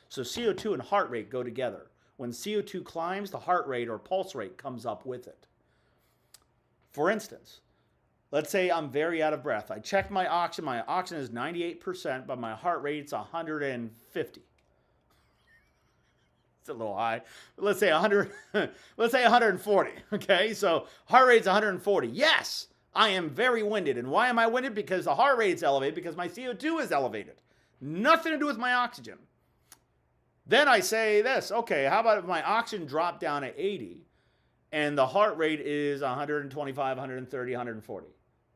Speaker 1: So CO2 and heart rate go together. When CO2 climbs, the heart rate or pulse rate comes up with it. For instance, let's say I'm very out of breath. I check my oxygen. My oxygen is 98%, but my heart rate's 150. It's a little high. Let's say 100. Let's say 140. Okay, so heart rate's 140. Yes, I am very winded. And why am I winded? Because the heart rate is elevated, because my CO2 is elevated. Nothing to do with my oxygen. Then I say this. Okay, how about if my oxygen dropped down to 80 and the heart rate is 125, 130, 140?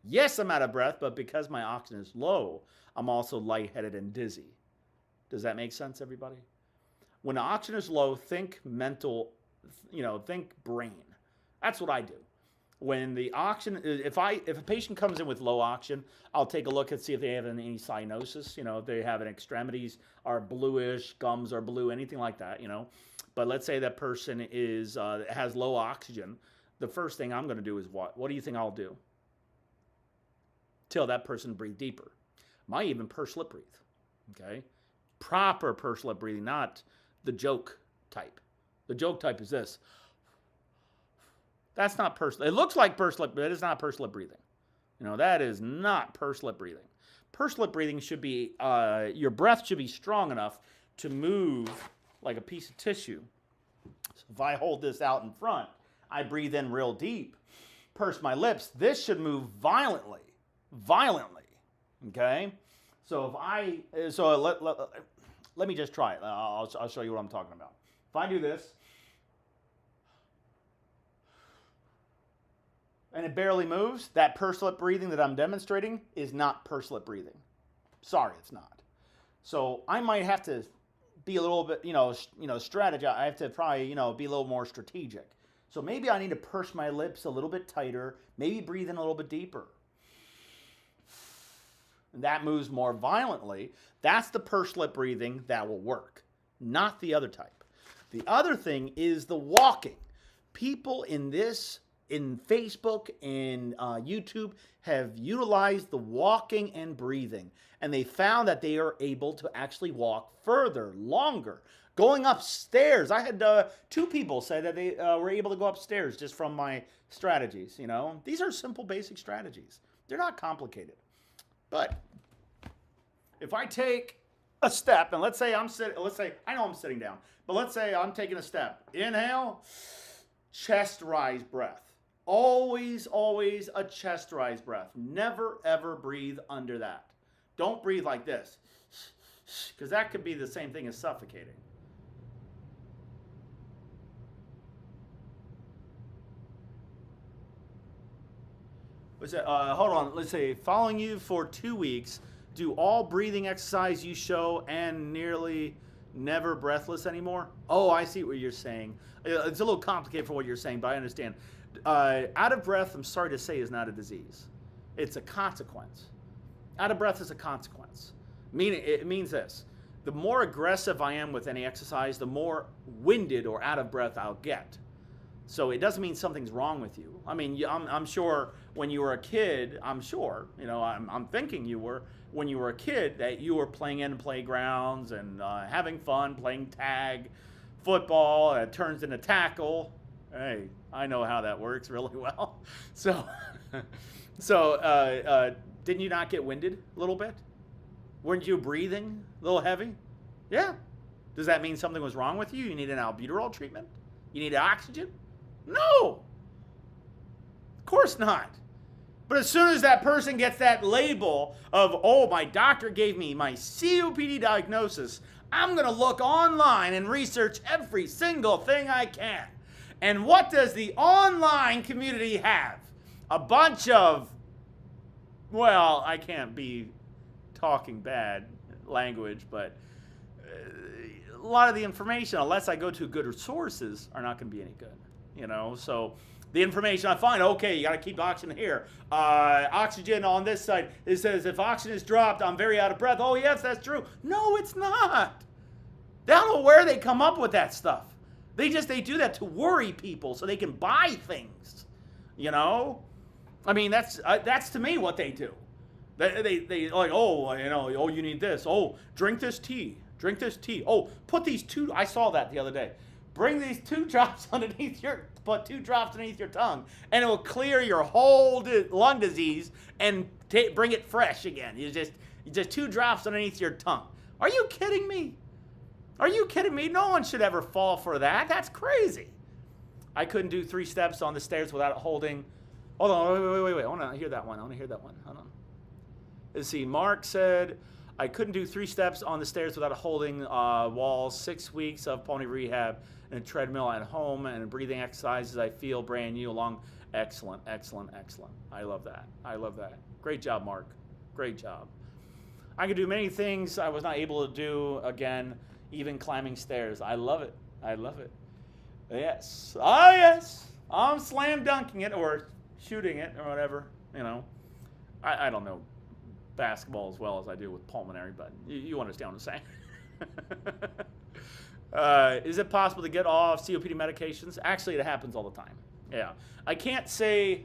Speaker 1: Yes, I'm out of breath, but because my oxygen is low, I'm also lightheaded and dizzy. Does that make sense, everybody? When the oxygen is low, think mental, think brain. That's what I do. When the oxygen, if a patient comes in with low oxygen, I'll take a look and see if they have any cyanosis, if they have an extremities are bluish, gums are blue, anything like that, But let's say that person has low oxygen. The first thing I'm going to do is what? What do you think I'll do? Till that person breathe deeper. Might even purse lip breathe, okay? Proper purse lip breathing, not the joke type. The joke type is this. That's not purse. It looks like purse lip, but it is not purse lip breathing. That is not purse lip breathing. Purse lip breathing should be, your breath should be strong enough to move like a piece of tissue So if I hold this out in front, I breathe in real deep, purse my lips, this should move violently. Violently. Okay? So if I, so let me just try it. I'll show you what I'm talking about. If I do this, and it barely moves, that pursed lip breathing that I'm demonstrating is not pursed lip breathing. Sorry, it's not. So I might have to be a little bit, strategize. I have to probably, be a little more strategic. So maybe I need to purse my lips a little bit tighter, maybe breathe in a little bit deeper. And that moves more violently. That's the pursed lip breathing that will work, not the other type. The other thing is the walking. People in Facebook and YouTube have utilized the walking and breathing, and they found that they are able to actually walk further, longer. Going upstairs, I had 2 people say that they were able to go upstairs just from my strategies. These are simple, basic strategies. They're not complicated. But if I take a step, and let's say I know I'm sitting down, but let's say I'm taking a step. Inhale, chest rise breath. Always, always a chest rise breath. Never, ever breathe under that. Don't breathe like this, because that could be the same thing as suffocating. What's that? Hold on. Let's say, following you for 2 weeks, do all breathing exercise you show and nearly never breathless anymore? Oh, I see what you're saying. It's a little complicated for what you're saying, but I understand. Out of breath, I'm sorry to say, is not a disease. It's a consequence. Out of breath is a consequence. Meaning, it means this. The more aggressive I am with any exercise, the more winded or out of breath I'll get. So it doesn't mean something's wrong with you. I mean, I'm sure when you were a kid, I'm thinking you were, when you were a kid, that you were playing in playgrounds and having fun, playing tag, football, it turns into tackle. Hey, I know how that works really well. So didn't you not get winded a little bit? Weren't you breathing a little heavy? Yeah. Does that mean something was wrong with you? You need an albuterol treatment? You need oxygen? No. Of course not. But as soon as that person gets that label of, oh, my doctor gave me my COPD diagnosis, I'm going to look online and research every single thing I can. And what does the online community have? A bunch of, well, I can't be talking bad language, but a lot of the information, unless I go to good sources, are not going to be any good. So the information I find, okay, you got to keep oxygen here. Oxygen on this side, it says if oxygen is dropped, I'm very out of breath. Oh, yes, that's true. No, it's not. They don't know where they come up with that stuff. They do that to worry people so they can buy things. I mean, that's to me what they do. They like, oh, you need this. Oh, drink this tea. Drink this tea. Oh, put these 2, I saw that the other day. Bring these 2 drops put 2 drops underneath your tongue, and it will clear your whole lung disease and bring it fresh again. You just 2 drops underneath your tongue. Are you kidding me? Are you kidding me? No one should ever fall for that. That's crazy. I couldn't do 3 steps on the stairs without holding. Hold on, wait. I want to hear that one. Hold on. Let's see. Mark said, I couldn't do 3 steps on the stairs without holding walls. 6 weeks of pulmonary rehab and a treadmill at home and breathing exercises. I feel brand new along. Excellent. I love that. Great job, Mark. Great job. I could do many things I was not able to do again, even climbing stairs. I love it. Yes. Oh, yes. I'm slam dunking it or shooting it or whatever. I don't know basketball as well as I do with pulmonary, but you understand what I'm saying. Is it possible to get off COPD medications? Actually, it happens all the time. Yeah. I can't say,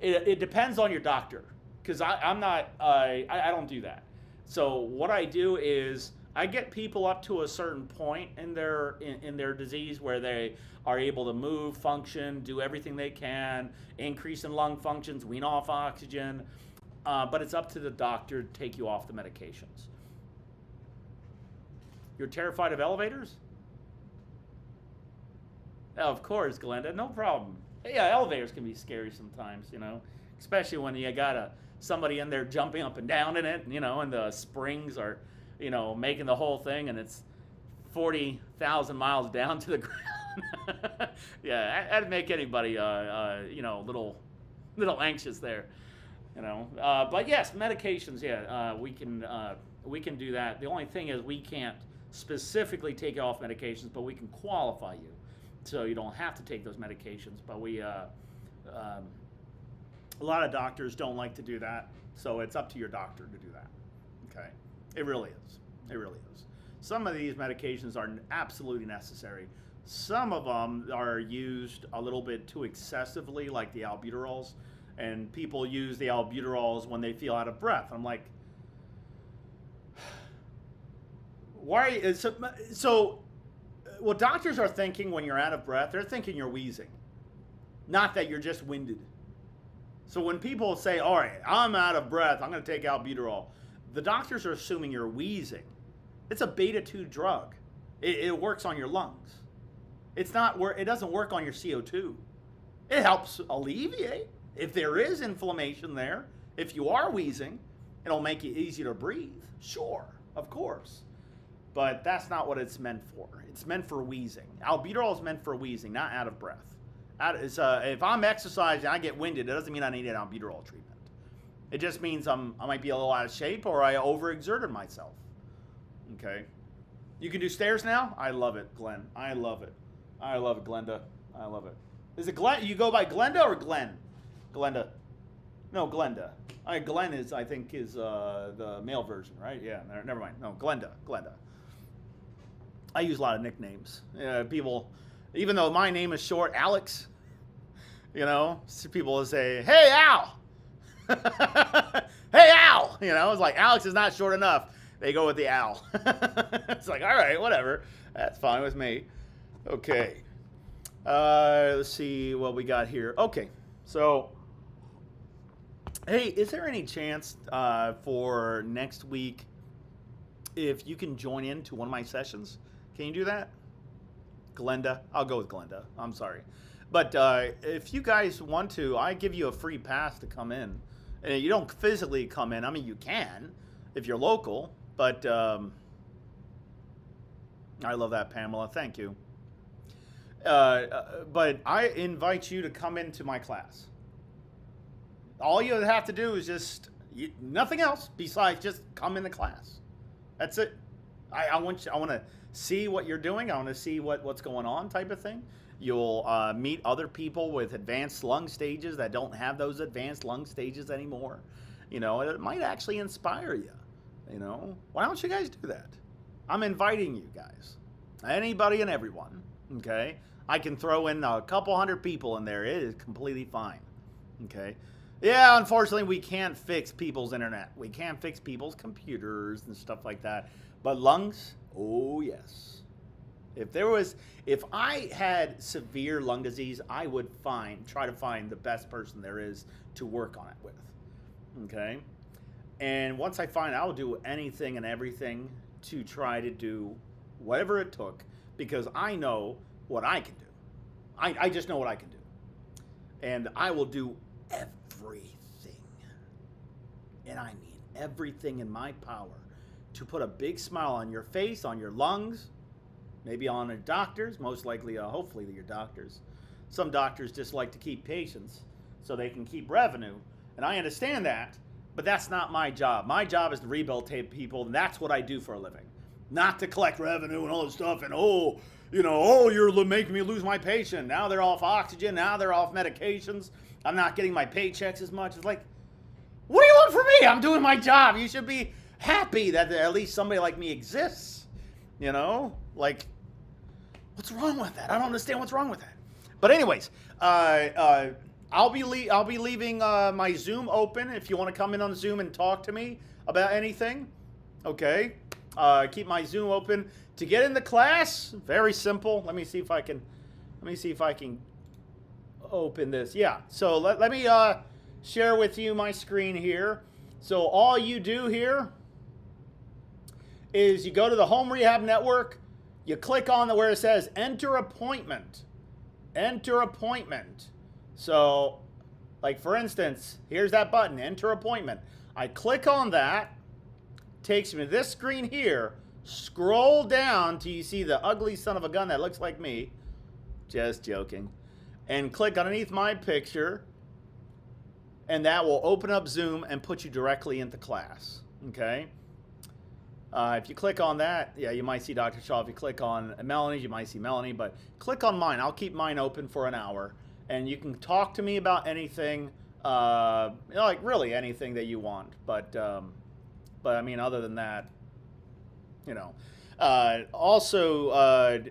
Speaker 1: it depends on your doctor, because I don't do that. So what I do is I get people up to a certain point in their disease where they are able to move, function, do everything they can, increase in lung functions, wean off oxygen, but it's up to the doctor to take you off the medications. You're terrified of elevators? Of course, Glenda, no problem. Yeah, elevators can be scary sometimes, especially when you got somebody in there jumping up and down in it, and the springs are, making the whole thing, and it's 40,000 miles down to the ground. Yeah, that'd make anybody, little anxious there, But yes, medications. Yeah, we can do that. The only thing is we can't specifically take you off medications, but we can qualify you, so you don't have to take those medications. But a lot of doctors don't like to do that, so it's up to your doctor to do that. Okay, it really is. It really is. Some of these medications are absolutely necessary. Some of them are used a little bit too excessively, like the albuterols, and people use the albuterols when they feel out of breath. I'm like, why? So what doctors are thinking when you're out of breath, they're thinking you're wheezing, not that you're just winded. So when people say, all right, I'm out of breath, I'm going to take albuterol, the doctors are assuming you're wheezing. It's a beta-2 drug. It works on your lungs. It doesn't work on your CO2. It helps alleviate if there is inflammation there. If you are wheezing, it'll make it easier to breathe. Sure, of course. But that's not what it's meant for. It's meant for wheezing. Albuterol is meant for wheezing, not out of breath. If I'm exercising and I get winded, it doesn't mean I need an albuterol treatment. It just means I might be a little out of shape or I overexerted myself. Okay. You can do stairs now? I love it, Glenn. I love it. I love it, Glenda. I love it. Is it Glenn? You go by Glenda or Glenn? Glenda. No, Glenda. Glenn is, I think, is the male version, right? Yeah, never mind. No, Glenda. I use a lot of nicknames. People, even though my name is short, Alex, people will say, hey, Al. Hey, Al. It's like Alex is not short enough. They go with the Al. It's like, all right, whatever. That's fine with me. Okay. Let's see what we got here. Okay. So, hey, is there any chance for next week if you can join into one of my sessions? Can you do that? Glenda? I'll go with Glenda. I'm sorry. But if you guys want to, I give you a free pass to come in. And you don't physically come in. I mean, you can if you're local. But I love that, Pamela. Thank you. But I invite you to come into my class. All you have to do is nothing else besides just come in the class. That's it. I want to see what you're doing. I want to see what's going on, type of thing. You'll meet other people with advanced lung stages that don't have those advanced lung stages anymore. It might actually inspire you. Why don't you guys do that? I'm inviting you guys, anybody and everyone. Okay, I can throw in a couple hundred people in there. It is completely fine. Okay. Yeah, unfortunately, we can't fix people's internet. We can't fix people's computers and stuff like that. But lungs, oh yes. If I had severe lung disease, I would try to find the best person there is to work on it with. Okay? And once I find, I'll do anything and everything to try to do whatever it took, because I know what I can do. I just know what I can do. And I will do everything, and I mean everything in my power, to put a big smile on your face, on your lungs, maybe on your doctors, most likely, hopefully your doctors. Some doctors just like to keep patients so they can keep revenue, and I understand that, but that's not my job. My job is to rehabilitate people, and that's what I do for a living. Not to collect revenue and all this stuff, and you're making me lose my patient. Now they're off oxygen, now they're off medications. I'm not getting my paychecks as much. It's like, what do you want from me? I'm doing my job. You should be happy that at least somebody like me exists. Like, what's wrong with that? I don't understand what's wrong with that. But anyways, I'll be leaving my Zoom open if you want to come in on Zoom and talk to me about anything. Okay, keep my Zoom open to get in the class. Very simple. Let me see if I can open this. Yeah. So let me share with you my screen here. So all you do here is you go to the Home Rehab Network. You click on where it says Enter Appointment. enter appointment. So, like for instance, here's that button, enter appointment. I click on that, takes me to this screen here. Scroll down till you see the ugly son of a gun that looks like me. Just joking. And click underneath my picture, and that will open up Zoom and put you directly into class. Okay? If you click on that, yeah, you might see Dr. Shaw. If you click on Melanie's, you might see Melanie, but click on mine. I'll keep mine open for an hour, and you can talk to me about anything, like really anything that you want. But I mean, other than that, you know. Also,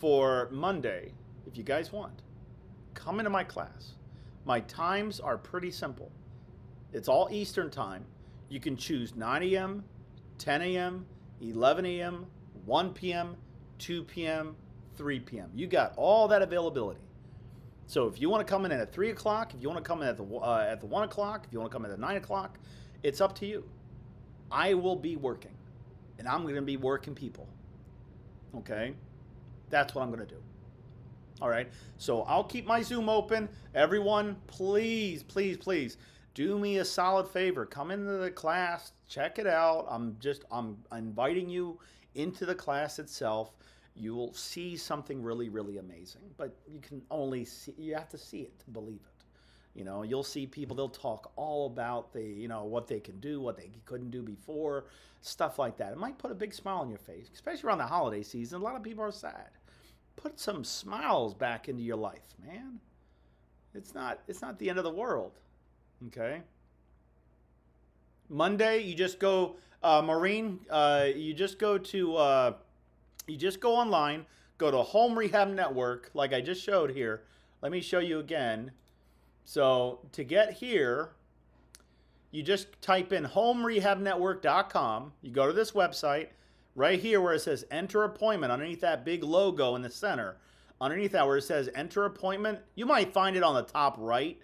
Speaker 1: for Monday, if you guys want, come into my class. My times are pretty simple. It's all Eastern time. You can choose 9 a.m., 10 a.m., 11 a.m., 1 p.m., 2 p.m., 3 p.m. You got all that availability. So if you want to come in at 3 o'clock, if you want to come in at the 1 o'clock, if you want to come in at 9 o'clock, it's up to you. I will be working. And I'm going to be working people. Okay? That's what I'm going to do. All right? So I'll keep my Zoom open. Everyone, please, please, please, do me a solid favor. Come into the class. Check it out. I'm inviting you into the class itself. You will see something really, really amazing. But you can only see, you have to see it to believe it. You know, you'll see people, they'll talk all about what they can do, what they couldn't do before, stuff like that. It might put a big smile on your face, especially around the holiday season. A lot of people are sad. Put some smiles back into your life, man. It's not the end of the world. Okay? Monday, you just go, Maureen, you just go online, go to Home Rehab Network, like I just showed here. Let me show you again. So to get here, you just type in homerehabnetwork.com. You go to this website, right here where it says enter appointment, underneath that big logo in the center. Underneath that where it says enter appointment, you might find it on the top right.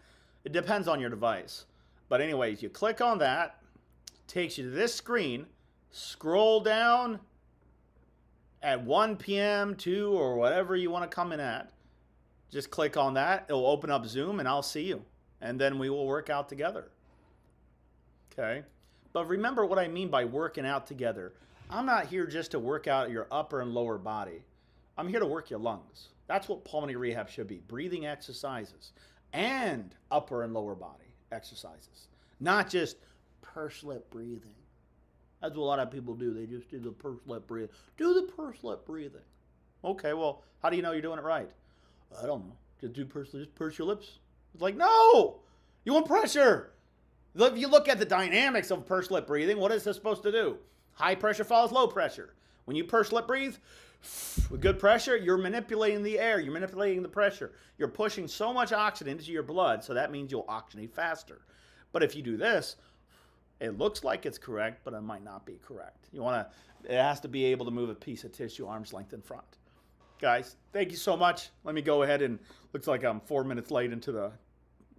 Speaker 1: It depends on your device. But anyways, you click on that, takes you to this screen, scroll down at 1 p.m., 2, or whatever you want to come in at. Just click on that. It'll open up Zoom, and I'll see you. And then we will work out together. Okay? But remember what I mean by working out together. I'm not here just to work out your upper and lower body. I'm here to work your lungs. That's what pulmonary rehab should be. Breathing exercises and upper and lower body exercises. Not just pursed lip breathing. That's what a lot of people do. They just do the pursed lip breathing. Do the pursed lip breathing. Okay, well, how do you know you're doing it right? I don't know. Just purse your lips. It's like, no! You want pressure. If you look at the dynamics of pursed lip breathing, what is this supposed to do? High pressure follows low pressure. When you pursed lip breathe, with good pressure, you're manipulating the air. You're manipulating the pressure. You're pushing so much oxygen into your blood, so that means you'll oxygenate faster. But if you do this, it looks like it's correct, but it might not be correct. It has to be able to move a piece of tissue arm's length in front. Guys, thank you so much. Let me go ahead and looks like I'm 4 minutes late into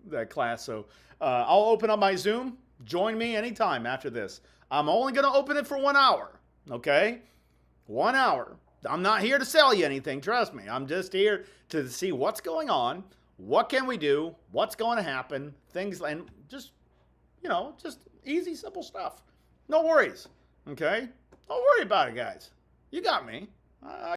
Speaker 1: that class. So I'll open up my Zoom. Join me anytime after this. I'm only going to open it for 1 hour. Okay? 1 hour. I'm not here to sell you anything. Trust me. I'm just here to see what's going on. What can we do? What's going to happen? Things, and just easy, simple stuff. No worries. Okay? Don't worry about it, guys. You got me.